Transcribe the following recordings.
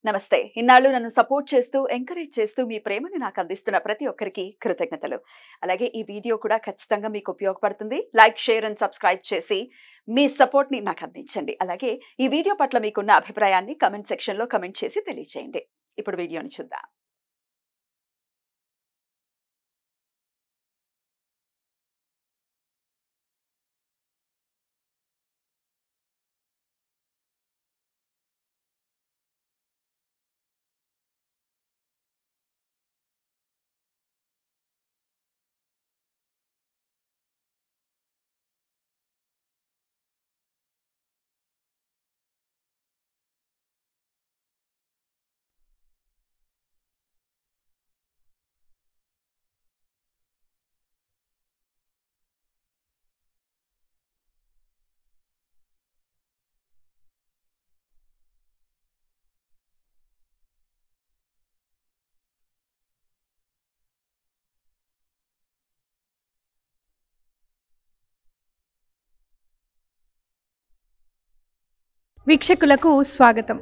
నమస్తే. ఇన్నాళ్ళు నన్ను సపోర్ట్ చేస్తూ, ఎంకరేజ్ చేస్తూ మీ ప్రేమని నాకు అందిస్తున్న ప్రతి ఒక్కరికి కృతజ్ఞతలు. అలాగే ఈ వీడియో కూడా ఖచ్చితంగా మీకు ఉపయోగపడుతుంది. లైక్, షేర్ అండ్ సబ్స్క్రైబ్ చేసి మీ సపోర్ట్‌ని నాకు అందించండి. అలాగే ఈ వీడియో పట్ల మీకున్న అభిప్రాయాన్ని కామెంట్ సెక్షన్‌లో కామెంట్ చేసి తెలియజేయండి. ఇప్పుడు వీడియోని చూద్దాం. వీక్షకులకు స్వాగతం.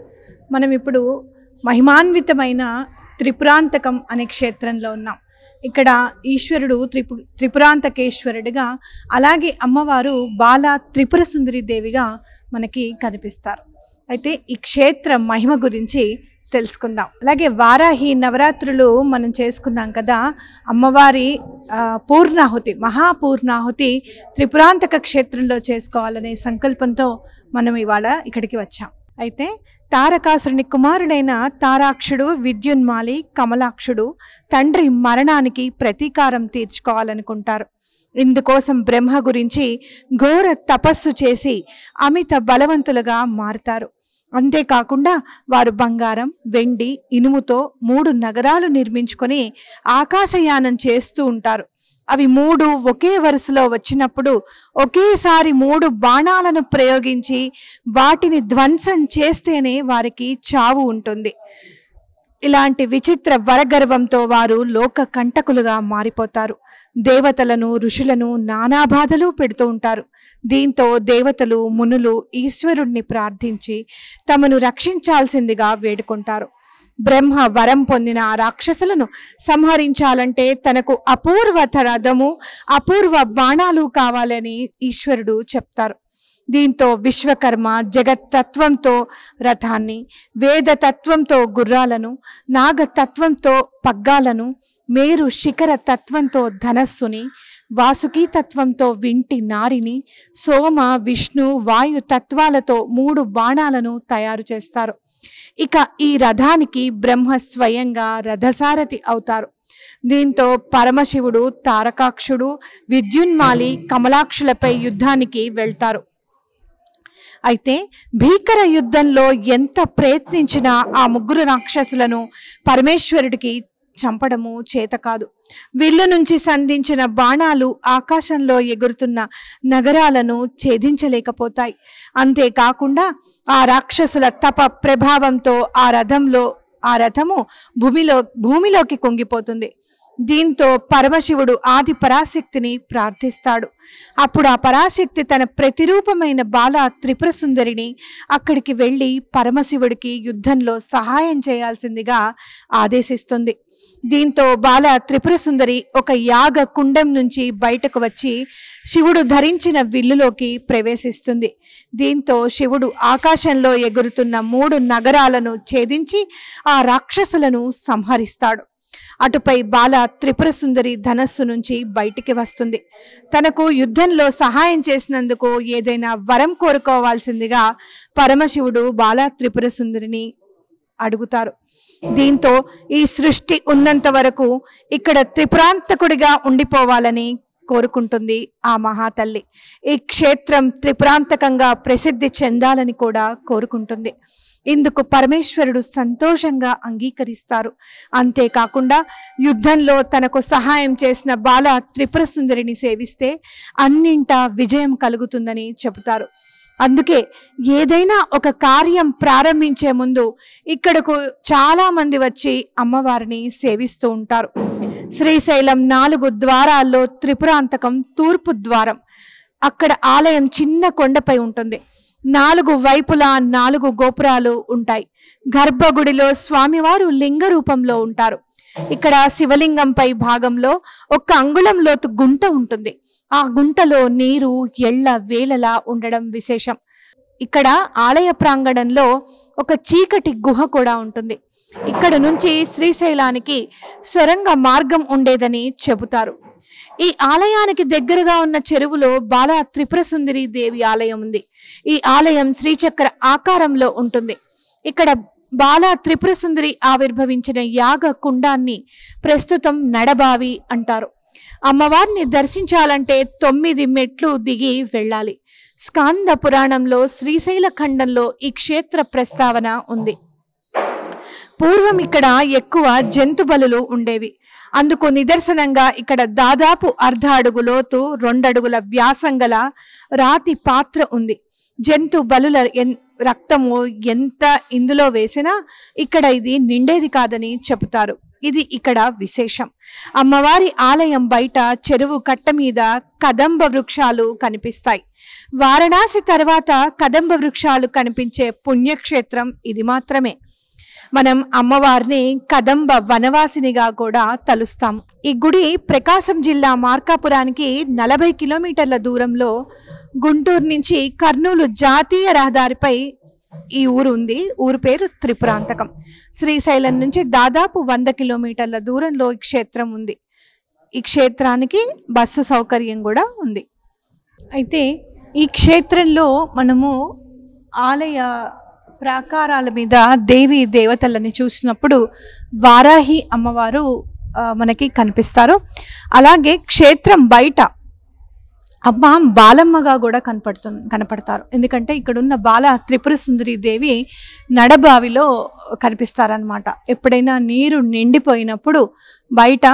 మనం ఇప్పుడు మహిమాన్వితమైన త్రిపురాంతకం అనే క్షేత్రంలో ఉన్నాం. ఇక్కడ ఈశ్వరుడు త్రిపురాంతకేశ్వరుడిగా, అలాగే అమ్మవారు బాల త్రిపుర సుందరి దేవిగా మనకి కనిపిస్తారు. అయితే ఈ క్షేత్ర మహిమ గురించి తెలుసుకుందాం. అలాగే వారాహి నవరాత్రులు మనం చేసుకున్నాం కదా. అమ్మవారి పూర్ణాహుతి, మహాపూర్ణాహుతి త్రిపురాంతక క్షేత్రంలో చేసుకోవాలనే సంకల్పంతో మనం ఇవాళ ఇక్కడికి వచ్చాం. అయితే తారకాసురుని కుమారుడైన తారాక్షుడు, విద్యున్మాలి, కమలాక్షుడు తండ్రి మరణానికి ప్రతీకారం తీర్చుకోవాలనుకుంటారు. ఇందుకోసం బ్రహ్మ గురించి ఘోర తపస్సు చేసి అమిత బలవంతులుగా మారుతారు. అంతేకాకుండా వారు బంగారం, వెండి, ఇనుముతో 3 నగరాలు నిర్మించుకొని ఆకాశయానం చేస్తూ ఉంటారు. అవి 3 ఒకే వరుసలో వచ్చినప్పుడు ఒకేసారి 3 బాణాలను ప్రయోగించి వాటిని ధ్వంసం చేస్తేనే వారికి చావు ఉంటుంది. ఇలాంటి విచిత్ర వరగర్వంతో వారు లోక కంటకులుగా మారిపోతారు. దేవతలను, ఋషులను నానా బాధలు పెడుతూ ఉంటారు. దీంతో దేవతలు, మునులు ఈశ్వరుణ్ణి ప్రార్థించి తమను రక్షించాల్సిందిగా వేడుకుంటారు. బ్రహ్మ వరం పొందిన ఆ రాక్షసులను సంహరించాలంటే తనకు అపూర్వ రథము, అపూర్వ బాణాలు కావాలని ఈశ్వరుడు చెప్తారు. దీంతో విశ్వకర్మ జగత్తత్వంతో రథాన్ని, వేదతత్వంతో గుర్రాలను, నాగతత్వంతో పగ్గాలను, మేరు శిఖర తత్వంతో ధనస్సుని, వాసుకీ తత్వంతో వింటి నారిని, సోమ, విష్ణు, వాయు తత్వాలతో 3 బాణాలను తయారు చేస్తారు. ఇక ఈ రథానికి బ్రహ్మ స్వయంగా రథసారథి అవుతారు. దీంతో పరమశివుడు, తారకాక్షుడు, విద్యున్మాలి, కమలాక్షులపై యుద్ధానికి వెళ్తారు. అయితే భీకర యుద్ధంలో ఎంత ప్రయత్నించినా ఆ 3 రాక్షసులను పరమేశ్వరుడికి చంపడము చేత కాదు. విల్లు నుంచి సంధించిన బాణాలు ఆకాశంలో ఎగురుతున్న నగరాలను ఛేదించలేకపోతాయి. అంతేకాకుండా ఆ రాక్షసుల తప ప్రభావంతో ఆ రథము భూమిలోకి కుంగిపోతుంది. దీంతో పరమశివుడు ఆది పరాశక్తిని ప్రార్థిస్తాడు. అప్పుడు ఆ పరాశక్తి తన ప్రతిరూపమైన బాల త్రిపుర సుందరిని అక్కడికి వెళ్ళి పరమశివుడికి యుద్ధంలో సహాయం చేయాల్సిందిగా ఆదేశిస్తుంది. దీంతో బాల త్రిపుర సుందరి ఒక యాగ కుండం నుంచి బయటకు వచ్చి శివుడు ధరించిన విల్లులోకి ప్రవేశిస్తుంది. దీంతో శివుడు ఆకాశంలో ఎగురుతున్న 3 నగరాలను ఛేదించి ఆ రాక్షసులను సంహరిస్తాడు. అటుపై బాల త్రిపుర సుందరి ధనస్సు నుంచి బయటికి వస్తుంది. తనకు యుద్ధంలో సహాయం చేసినందుకు ఏదైనా వరం కోరుకోవాల్సిందిగా పరమశివుడు బాల త్రిపుర సుందరిని అడుగుతారు. దీంతో ఈ సృష్టి ఉన్నంత వరకు ఇక్కడ త్రిపురాంతకుడిగా ఉండిపోవాలని కోరుకుంటుంది ఆ మహాతల్లి. ఈ క్షేత్రం త్రిపురాంతకంగా ప్రసిద్ధి చెందాలని కూడా కోరుకుంటుంది. ఇందుకు పరమేశ్వరుడు సంతోషంగా అంగీకరిస్తారు. అంతేకాకుండా యుద్ధంలో తనకు సహాయం చేసిన బాల త్రిపుర సుందరిని సేవిస్తే అన్నింటా విజయం కలుగుతుందని చెబుతారు. అందుకే ఏదైనా ఒక కార్యం ప్రారంభించే ముందు ఇక్కడకు చాలా మంది వచ్చి అమ్మవారిని సేవిస్తూ ఉంటారు. శ్రీశైలం 4 ద్వారాల్లో త్రిపురాంతకం తూర్పు ద్వారం. అక్కడ ఆలయం చిన్న కొండపై ఉంటుంది. 4 వైపులా 4 గోపురాలు ఉంటాయి. గర్భగుడిలో స్వామివారు లింగ రూపంలో ఉంటారు. ఇక్కడ శివలింగంపై భాగంలో 1 అంగుళం లోతు గుంట ఉంటుంది. ఆ గుంటలో నీరు ఎళ్ళ వేళలా ఉండడం విశేషం. ఇక్కడ ఆలయ ప్రాంగణంలో ఒక చీకటి గుహ కూడా ఉంటుంది. ఇక్కడ నుంచి శ్రీశైలానికి సొరంగ మార్గం ఉండేదని చెబుతారు. ఈ ఆలయానికి దగ్గరగా ఉన్న చెరువులో బాలా త్రిపుర సుందరి దేవి ఆలయం ఉంది. ఈ ఆలయం శ్రీచక్ర ఆకారంలో ఉంటుంది. ఇక్కడ బాలా త్రిపుర సుందరి ఆవిర్భవించిన యాగ కుండాన్ని ప్రస్తుతం నడబావి అంటారు. అమ్మవారిని దర్శించాలంటే 9 మెట్లు దిగి వెళ్ళాలి. స్కాంద పురాణంలో శ్రీశైల ఖండంలో ఈ క్షేత్ర ప్రస్తావన ఉంది. పూర్వం ఇక్కడ ఎక్కువ జంతు బలులు ఉండేవి. అందుకు నిదర్శనంగా ఇక్కడ దాదాపు 1/2 అడుగు లోతు 2 అడుగుల వ్యాసం గల రాతి పాత్ర ఉంది. జంతు బలుల రక్తము ఎంత ఇందులో వేసినా ఇక్కడ ఇది నిండేది కాదని చెబుతారు. ఇది ఇక్కడ విశేషం. అమ్మవారి ఆలయం బయట చెరువు కట్ట మీద కదంబ వృక్షాలు కనిపిస్తాయి. వారణాసి తర్వాత కదంబ వృక్షాలు కనిపించే పుణ్యక్షేత్రం ఇది మాత్రమే. మనం అమ్మవారిని కదంబ వనవాసినిగా కూడా తలుస్తాం. ఈ గుడి ప్రకాశం జిల్లా మార్కాపురానికి 40 కిలోమీటర్ల దూరంలో గుంటూరు నుంచి కర్నూలు జాతీయ రహదారిపై ఈ ఊరు ఉంది. ఊరు పేరు త్రిపురాంతకం. శ్రీశైలం నుంచి దాదాపు 100 కిలోమీటర్ల దూరంలో ఈ క్షేత్రం ఉంది. ఈ క్షేత్రానికి బస్సు సౌకర్యం కూడా ఉంది. అయితే ఈ క్షేత్రంలో మనము ఆలయ ప్రాకారాల మీద దేవి దేవతలని చూసినప్పుడు వారాహి అమ్మవారు మనకి కనిపిస్తారు. అలాగే క్షేత్రం బయట అమ్మ బాలమ్మగా కూడా కనపడతారు. ఎందుకంటే ఇక్కడున్న బాల త్రిపుర సుందరి దేవి నడబావిలో కనిపిస్తారనమాట. ఎప్పుడైనా నీరు నిండిపోయినప్పుడు బయట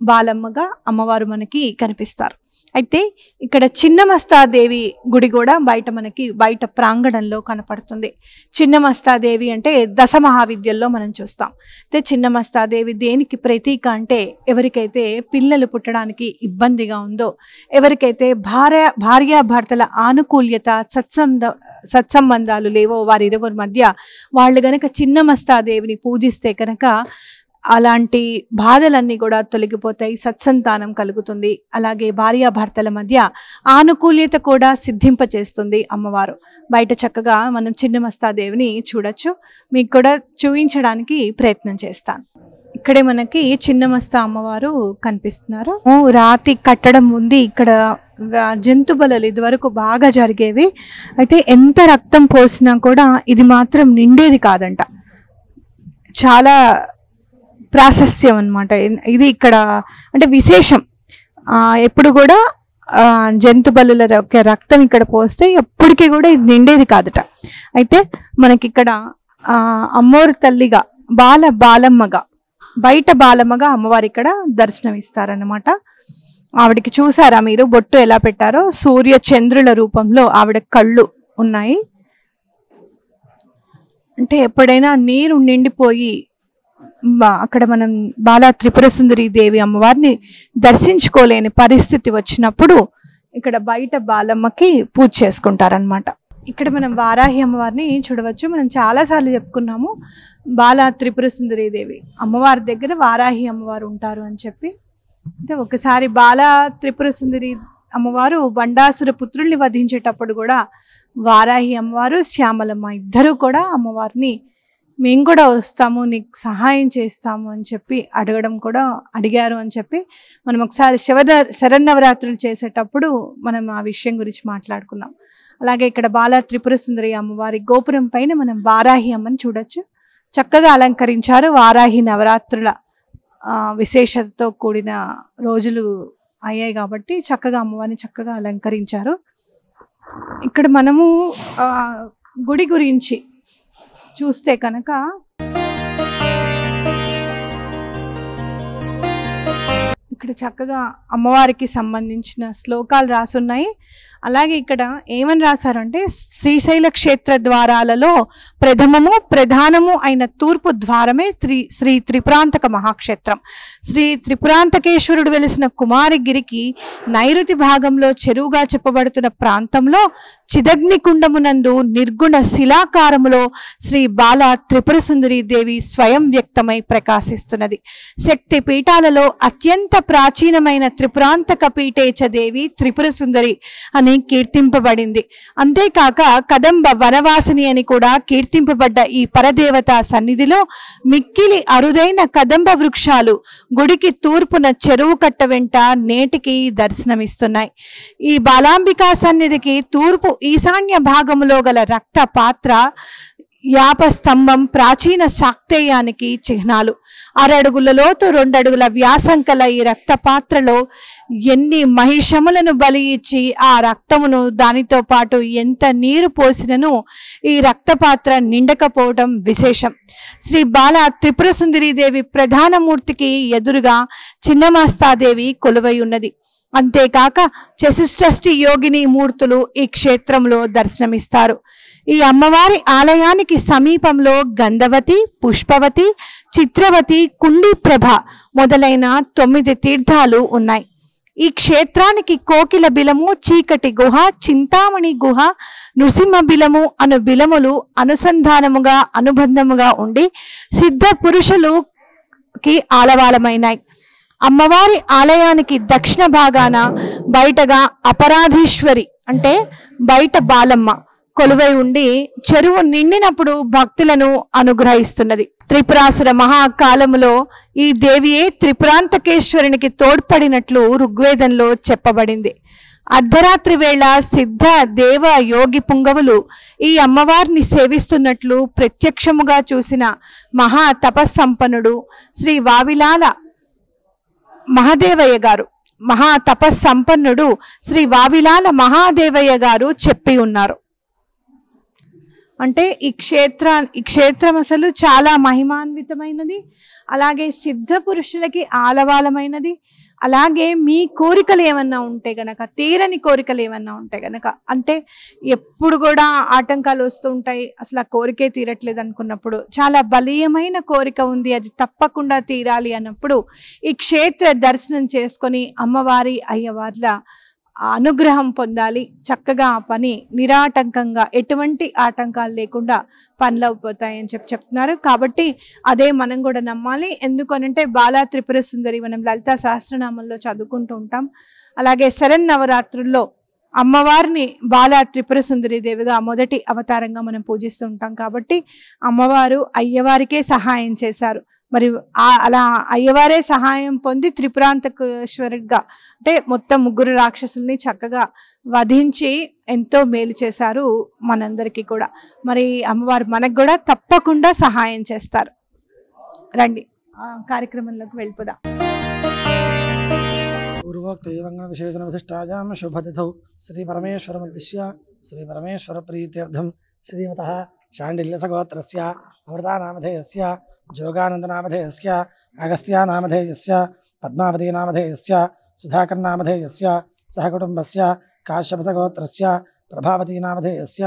బాలమ్మగా అమ్మవారు మనకి కనిపిస్తారు. అయితే ఇక్కడ చిన్నమస్తాదేవి గుడి కూడా మనకి బయట ప్రాంగణంలో కనపడుతుంది. చిన్నమస్తాదేవి అంటే దశమహావిద్యల్లో మనం చూస్తాం. అయితే చిన్నమస్తాదేవి దేనికి ప్రతీక అంటే ఎవరికైతే పిల్లలు పుట్టడానికి ఇబ్బందిగా ఉందో, ఎవరికైతే భార్యాభర్తల ఆనుకూల్యత సత్సంబంధాలు లేవో వారిరువురి మధ్య వాళ్ళు గనక చిన్నమస్తాదేవిని పూజిస్తే కనుక అలాంటి బాధలన్నీ కూడా తొలగిపోతాయి, సత్సంతానం కలుగుతుంది. అలాగే భార్యాభర్తల మధ్య ఆనుకూల్యత కూడా సిద్ధింపచేస్తుంది అమ్మవారు. బయట చక్కగా మనం చిన్నమస్తాదేవిని చూడొచ్చు. మీకు కూడా చూపించడానికి ప్రయత్నం చేస్తాను. ఇక్కడే మనకి చిన్నమస్తా అమ్మవారు కనిపిస్తున్నారు. రాతి కట్టడం ఉంది. ఇక్కడ జంతు బలులు ఇదివరకు బాగా జరిగేవి. అయితే ఎంత రక్తం పోసినా కూడా ఇది మాత్రం నిండేది కాదంట. చాలా ప్రాశస్త్యం అన్నమాట ఇది. ఇక్కడ అంటే విశేషం. ఎప్పుడు కూడా జంతు బలుల రక్తం ఇక్కడ పోస్తే ఎప్పటికీ కూడా ఇది నిండేది కాదట. అయితే మనకి ఇక్కడ అమ్మోరు తల్లిగా బాలమ్మగా బయట బాలమ్మగా అమ్మవారి ఇక్కడ దర్శనం ఇస్తారన్నమాట. ఆవిడకి చూసారా మీరు బొట్టు ఎలా పెట్టారో? సూర్య చంద్రుల రూపంలో ఆవిడ కళ్ళు ఉన్నాయి. అంటే ఎప్పుడైనా నీరు నిండిపోయి అక్కడ మనం బాలా త్రిపుర సుందరి దేవి అమ్మవారిని దర్శించుకోలేని పరిస్థితి వచ్చినప్పుడు ఇక్కడ బయట బాలమ్మకి పూజ చేసుకుంటారనమాట. ఇక్కడ మనం వారాహి అమ్మవారిని చూడవచ్చు. మనం చాలాసార్లు చెప్పుకున్నాము బాలా త్రిపుర సుందరి దేవి అమ్మవారి దగ్గర వారాహి అమ్మవారు ఉంటారు అని చెప్పి. అయితే ఒకసారి బాలా త్రిపుర సుందరి అమ్మవారు బండాసుర పుత్రుల్ని వధించేటప్పుడు కూడా వారాహి అమ్మవారు శ్యామలమ్మ ఇద్దరు కూడా అమ్మవారిని మేము కూడా వస్తాము, నీకు సహాయం చేస్తాము అని చెప్పి అడిగారు అని చెప్పి మనం ఒకసారి శరన్నవరాత్రులు చేసేటప్పుడు మనం ఆ విషయం గురించి మాట్లాడుకున్నాం. అలాగే ఇక్కడ బాలా త్రిపుర సుందరి అమ్మవారి గోపురం పైన మనం వారాహి అమ్మని చూడొచ్చు. చక్కగా అలంకరించారు. వారాహి నవరాత్రుల విశేషతతో కూడిన రోజులు అయ్యాయి కాబట్టి చక్కగా అమ్మవారిని చక్కగా అలంకరించారు. ఇక్కడ మనము గుడి గురించి చూస్తే కనుక ఇక్కడ చక్కగా అమ్మవారికి సంబంధించిన శ్లోకాలు రాసున్నాయి. అలాగే ఇక్కడ ఏమని రాశారంటే, శ్రీశైల క్షేత్ర ద్వారాలలో ప్రధానము అయిన తూర్పు ద్వారమే శ్రీ త్రిపురాంతక మహాక్షేత్రం. శ్రీ త్రిపురాంతకేశ్వరుడు వెలిసిన కుమారగిరికి నైరుతి భాగంలో చెరువుగా చెప్పబడుతున్న ప్రాంతంలో చిదగ్ని కుండమునందు నిర్గుణ శిలాకారములో శ్రీ బాల త్రిపుర సుందరి దేవి స్వయం వ్యక్తమై ప్రకాశిస్తున్నది. శక్తి పీఠాలలో అత్యంత ప్రాచీనమైన త్రిపురాంతక పీఠేచ దేవి త్రిపుర సుందరి అని కీర్తింపబడింది. అంతేకాక కదంబ వనవాసిని అని కూడా కీర్తింపబడ్డ ఈ పరదేవత సన్నిధిలో మిక్కిలి అరుదైన కదంబ వృక్షాలు గుడికి తూర్పున చెరువు కట్ట వెంట నేటికి దర్శనమిస్తున్నాయి. ఈ బాలాంబికా సన్నిధికి తూర్పు ఈశాన్య భాగములో గల రక్త పాత్ర, యాపస్తంభం ప్రాచీన శాక్తేయానికి చిహ్నాలు. 6 అడుగుల లోతు 2 అడుగుల వ్యాసం కల ఈ రక్త పాత్రలో ఎన్ని మహిషములను బలి ఇచ్చి ఆ రక్తమును దానితో పాటు ఎంత నీరు పోసినను ఈ రక్తపాత్ర నిండకపోవడం విశేషం. శ్రీ బాల త్రిపుర సుందరీదేవి ప్రధాన మూర్తికి ఎదురుగా చిన్నమాస్తాదేవి కొలువై ఉన్నది. అంతేకాక చతుష్షష్ఠి యోగిని మూర్తులు ఈ క్షేత్రంలో దర్శనమిస్తారు. ఈ అమ్మవారి ఆలయానికి సమీపంలో గంధవతి, పుష్పవతి, చిత్రవతి, కుండీప్రభ మొదలైన 9 తీర్థాలు ఉన్నాయి. ఈ క్షేత్రానికి కోకిల బిలము, చీకటి గుహ, చింతామణి గుహ, నృసింహ బిలము అను బిలములు అనుబంధముగా ఉండి సిద్ధ పురుషులకి ఆలవాలమైనాయి. అమ్మవారి ఆలయానికి దక్షిణ భాగాన బయటగా అపరాధీశ్వరి అంటే బయట బాలమ్మ కొలువై ఉండి చెరువు నిండినప్పుడు భక్తులను అనుగ్రహిస్తున్నది. త్రిపురాసుర మహాకాలములో ఈ దేవియే త్రిపురాంతకేశ్వరునికి తోడ్పడినట్లు ఋగ్వేదంలో చెప్పబడింది. అర్ధరాత్రి వేళ సిద్ధ దేవ యోగి పుంగవులు ఈ అమ్మవారిని సేవిస్తున్నట్లు ప్రత్యక్షముగా చూసిన మహా తపస్సంపన్నుడు శ్రీ వావిలాల మహాదేవయ్య గారు చెప్పి ఉన్నారు. అంటే ఈ క్షేత్రం అసలు చాలా మహిమాన్వితమైనది, అలాగే సిద్ధ పురుషులకి ఆలవాలమైనది. అలాగే మీ కోరికలు ఏమన్నా ఉంటే గనక, తీరని కోరికలు ఏమన్నా ఉంటే గనక, అంటే ఎప్పుడు కూడా ఆటంకాలు వస్తూ ఉంటాయి, అసలు ఆ కోరికే తీరట్లేదు అనుకున్నప్పుడు, చాలా బలీయమైన కోరిక ఉంది, అది తప్పకుండా తీరాలి అన్నప్పుడు ఈ క్షేత్ర దర్శనం చేసుకొని అమ్మవారి అయ్యవార్ల అనుగ్రహం పొందాలి. చక్కగా ఆ పని నిరాటంకంగా, ఎటువంటి ఆటంకాలు లేకుండా పనులు అయిపోతాయని చెప్తున్నారు. కాబట్టి అదే మనం కూడా నమ్మాలి. ఎందుకనంటే బాలా త్రిపుర సుందరి మనం లలితా సహస్రనామంలో చదువుకుంటూ ఉంటాం. అలాగే శరన్నవరాత్రుల్లో అమ్మవారిని బాలా త్రిపుర సుందరి దేవిగా మొదటి అవతారంగా మనం పూజిస్తూ ఉంటాం. కాబట్టి అమ్మవారు అయ్యవారికే సహాయం చేశారు. మరి అలా అయ్యవారే సహాయం పొంది త్రిపురాంతకేశ్వరుడిగా అంటే మొత్తం 3 రాక్షసుల్ని చక్కగా వధించి ఎంతో మేలు చేశారు మనందరికీ కూడా. మరి అమ్మవారు మనకు కూడా తప్పకుండా సహాయం చేస్తారు. రండి కార్యక్రమంలోకి వెళ్ళిపోదాం. పూర్వోక్త ఏవంగ విశేషణ విశిష్టాయాం శుభతిథౌ శ్రీ పరమేశ్వరముద్దిశ్య శ్రీ పరమేశ్వర ప్రీత్యర్థం శ్రీమతః శాండిల్యసగోత్రస్య అమృతానామధేయస్య जोगानन्दनामधेयस्य अगस्त्यानामधेयस्य पद्मावतीनामधेयस्य सुधाकरनामधेयस्य सहकुटुम्बस्य काश्यपसगोत्रस्य प्रभावतीनामधेयस्य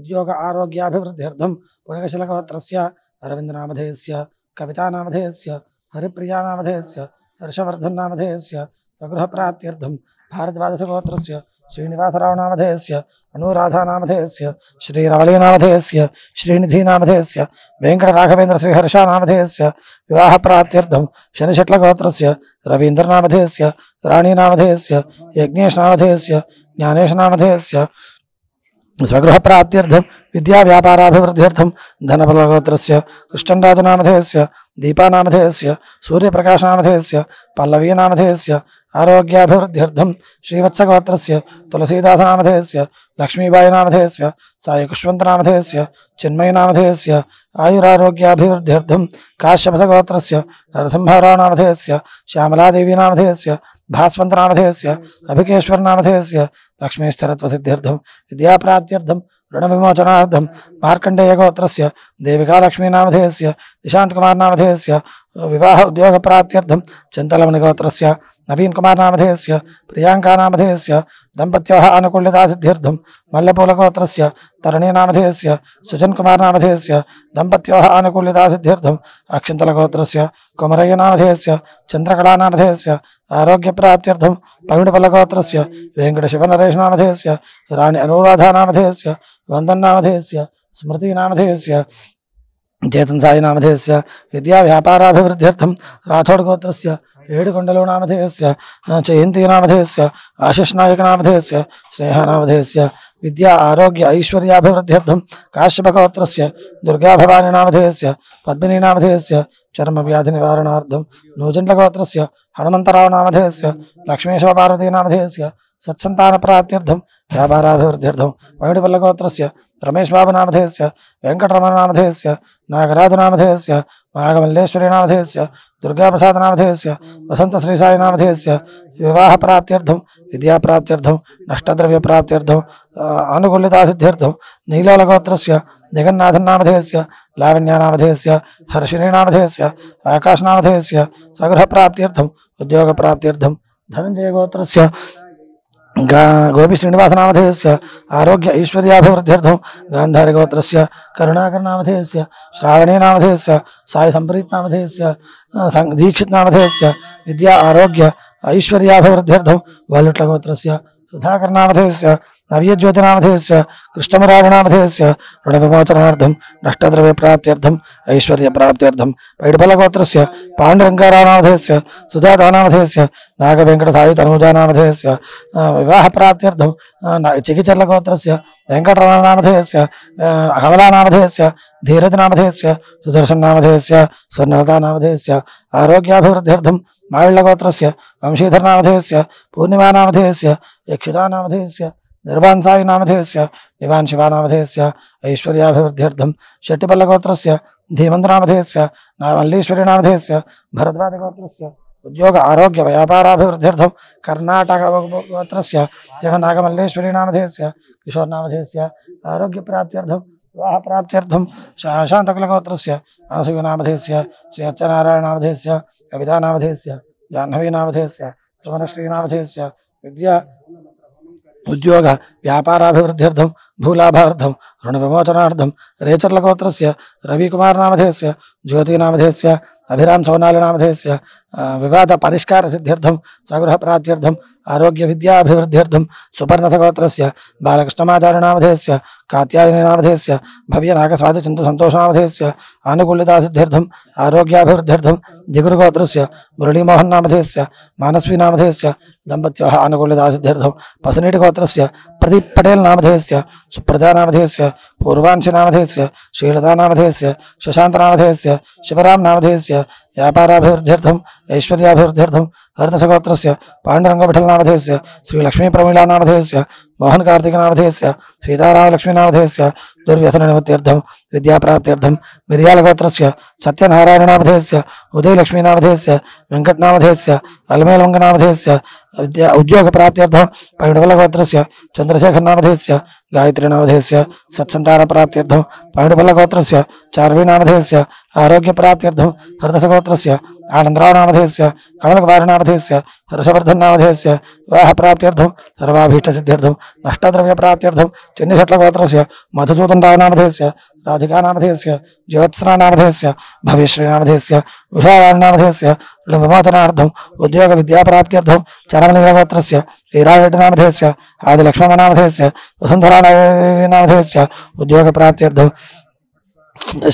उद्योग आरोग्याभिवृद्ध्यर्थं पुनकशिलगोत्रस्य अरविन्दनामधेयस्य कवितानामधेयस्य हरिप्रियानामधेयस्य हर्षवर्धननामधेयस्य स्वगृहप्राप्त्यर्थं भारद्वादशगोत्रस्य श्रीनिवासरावनामधेयस्य अनुराधानामधेयस्य श्रीरवलीनामधेयस्य श्रीनिधिनामधेयस्य वेङ्कटराघवेन्द्र श्रीहर्षानामधेयस्य विवाहप्राप्त्यर्थं शनिशट्लगोत्रस्य रवीन्द्रनामधेयस्य राणीनामधेयस्य यज्ञेशनामधेयस्य ज्ञानेशनामधेयस्य स्वगृहप्राप्त्यर्थं विद्याव्यापाराभिवृद्ध्यर्थं धनबलगोत्रस्य कृष्णराजनामधेयस्य दीपानामधेयस्य सूर्यप्रकाशनामधेयस्य पल्लवीनामधेयस्य आरोग्याभिवृद्ध्यर्थं श्रीवत्सगोत्रस्य तुलसीदासनामधेयस्य लक्ष्मीबाईनामधेयस्य सायकुष्वन्तनामधेयस्य चिन्मयनामधेयस्य आयुरारोग्याभिवृद्ध्यर्थं काश्यपसगोत्रस्य नरसिंहरावनामधेयस्य श्यामलादेवीनामधेयस्य भास्वन्तनामधेयस्य अभिकेश्वरनामधेयस्य लक्ष्मीस्थिरत्वसिद्ध्यर्थं विद्याप्राप्त्यर्थं ऋणविमोचनार्थं मार्कण्डेयगोत्रस्य देविकालक्ष्मीनामधेयस्य निशान्तकुमारनामधेयस्य विवाह उद्योग प्राप्त्यर्थं चिन्तलमणिगोत्रस्य नवीन कुमार नामधेयस्य प्रियांका नामधेयस्य दम्पत्योः आनुकूल्यता सिद्ध्यर्थं मल्लपूलगोत्रस्य तरुणी नामधेयस्य सुजन कुमार नामधेयस्य दम्पत्योः आनुकूल्यता सिद्ध्यर्थं अक्षिन्तलगोत्रस्य कुमरय्य नामधेयस्य चंद्रकला नामधेयस्य आरोग्य प्राप्त्यर्थं पविडपल्लगोत्रस्य वेंकटशिवनरेश नामधेयस्य राणी अनुराधा नामधेयस्य वंदन नामधेयस्य स्मृति नामधेयस्य चेतन साई नामधेयस्य विद्या व्यापाराभिवृद्ध्यर्थं राठौड़ गोत्रस्य ఏడుకొండలు నామధేయస్య జయంతి నామధేయస్య ఆశిష్ నాయక నామధేయస్య స్నేహ నామధేయస్య విద్యా ఆరోగ్య ఐశ్వర్యాభివృద్ధ్యర్థం కాశ్యప గోత్రస్య దుర్గా భవాని నామధేయస్య పద్మిని నామధేయస్య చర్మ వ్యాధి నివారణార్థం నూజండ్ల గోత్రస్య హనుమంతరావు నామధేయస్య లక్ష్మీశివ పార్వతీ నామధేయస్య సత్సంతాన ప్రాప్త్యర్థం వ్యాపారాభివృద్ధ్యర్థం పవిడిపల్ల గోత్రస్య రమేష్ బాబు నామధేయస్య వెంకటరమణ నామధేయస్య నాగరాజు నామధేయస్య నాగమల్లేశ్వరి నామధేయస్య दुर्गा प्रसाद नामधेयस्य वसंत श्री साई नामधेयस्य विवाह प्राप्त्यर्थं विद्या प्राप्त्यर्थं नष्टद्रव्य प्राप्त्यर्थं आनुकूल्यता सिद्ध्यर्थं नीलोलगोत्रस्य जगन्नाथन नामधेयस्य लावण्या नामधेयस्य हर्षिणी नामधेयस्य आकाश नामधेयस्य सगृह प्राप्त्यर्थं उद्योग प्राप्त्यर्थं धनंजय गोत्रस्य गोपी श्रीनिवास नामधेयस्य आरोग्य ऐश्वर्याभिवृद्ध्यर्थं गांधारी गोत्रस्य करुणाकर नामधेयस्य श्रावणी नामधेयस्य साई संप्रीत नामधेयस्य दीक्षित नामधेयस्य विद्या आरोग्य ऐश्वर्याभिवृद्ध्यर्थं वालुट्ल गोत्रस्य सुधाकर नामधेयस्य नव्यज्योति नामधेयस्य कृष्णमुरारी नामधेयस्य ऋणविमोचनार्थं नष्टद्रव्य प्राप्त्यर्थं ऐश्वर्य प्राप्त्यर्थं पैडपल गोत्रस्य पांडुरंगाराव नामधेयस्य सुजाता नामधेयस्य नागवेंकट साई तनूजा नामधेयस्य विवाह प्राप्त्यर्थं चिकिचर्ल गोत्रस्य वेंकटरमण नामधेयस्य कमला नामधेयस्य धीरज नामधेयस्य सुदर्शन नामधेयस्य स्वर्णलता नामधेयस्य आरोग्याभिवृद्ध्यर्थं माविल्ल गोत्रस्य वंशीधर नामधेयस्य पूर्णिमा नामधेयस्य यक्षिता नामधेयस्य निर्वाण साई नामधेयस्य निवान शिवा नामधेयस्य ऐश्वर्याभिवृद्ध्यर्थं शेट्टिपल्ल गोत्रस्य धीमंत नामधेयस्य मल्लीश्वरी नामधेयस्य भरद्वाज गोत्रस्य उद्योग आरोग्य व्यापाराभिवृद्ध्यर्थं कर्नाटक गोत्रस्य नागमल्लेश्वरी नामधेयस्य किशोर नामधेयस्य आरोग्य प्राप्त्यर्थं विवाह प्राप्त्यर्थं शांतकुल गोत्रस्य अनसूय नामधेयस्य श्री सत्यनारायण नामधेयस्य कविता नामधेयस्य जाह्नवी नामधेयस्य सुवर्णश्री नामधेयस्य विद्या उद्योग व्यापाराभिवृद्ध्यर्थं भूलाभार्थं ऋणविमोचनार्थं रेचर्ल गोत्रस्य रविकुमार नामधेयस्य ज्योति नामधेयस्य अभिराम सोनाली नामधेयस्य विवाद परिष्कार सिद्ध्यर्थं सगृह प्राप्त्यर्थं आरोग्य विद्याभिवृद्ध्यर्थं सुपर्णस गोत्रस्य बालकृष्णमाचार्य नामधेयस्य कात्यायनी नामधेयस्य भव्य नागस्वाति चंदु संतोष नामधेयस्य आनुकूल्यता सिद्ध्यर्थं आरोग्याभिवृद्ध्यर्थं जिगुरु गोत्रस्य मुरलीमोहन नामधेयस्य मानस्वी नामधेयस्य दंपत्योः आनुकूल्यता सिद्ध्यर्थं पसनीट गोत्रस्य प्रदीप पटेल नामधेयस्य सुप्रजा नामधेयस्य पूर्वांश नामधेयस्य श्रीलता नामधेयस्य शशांत नामधेयस्य शिवराम नामधेयस्य व्यापाराभिवृद्ध्यर्थं ऐश्वर्याभिवृद्ध्यर्थं हरदसगोत्रस्य पांडुरंगविठल नामधेयस्य श्री लक्ष्मी प्रमीला नामधेयस्य मोहन कार्तिक नामधेयस्य सीताराम लक्ष्मी नामधेयस्य दुर्व्यसन निवृत्त्यर्थं विद्या प्राप्त्यर्थं मिर्याल गोत्रस्य सत्यनारायण नामधेयस्य उदय लक्ष्मी नामधेयस्य वेंकट नामधेयस्य अलमेलवंग नामधेयस्य विद्या उद्योग प्राप्त्यर्थं पैडवल गोत्रस्य चंद्रशेखर नामधेयस्य गायत्री नामधेयस्य सत्संतान प्राप्त्यर्थं पैडवल गोत्रस्य चार्वी नामधेयस्य आरोग्य प्राप्त्यर्थं हरदस गोत्रस्य आनंदराव नामधेयस्य कमलकुमार नामधेयस्य हर्षवर्धन नामधेयस्य विवाह प्राप्त्यर्थं सर्वाभीष्ट सिद्ध्यर्थं नष्टद्रव्य प्राप्त्यर्थं चन्निशट्ल गोत्रस्य मधुसूदन राव नामधेयस्य राधिका नामधेयस्य ज्योत्सना नामधेयस्य भविश्री नामधेयस्य उषाराणी नामधेयस्य विमोचनार्थं उद्योग विद्या प्राप्त्यर्थं चरणनील गोत्रस्य वीरारेड्डी नामधेयस्य आदिलक्ष्मण नामधेयस्य वसुंधरा नामधेयस्य उद्योग प्राप्त्यर्थं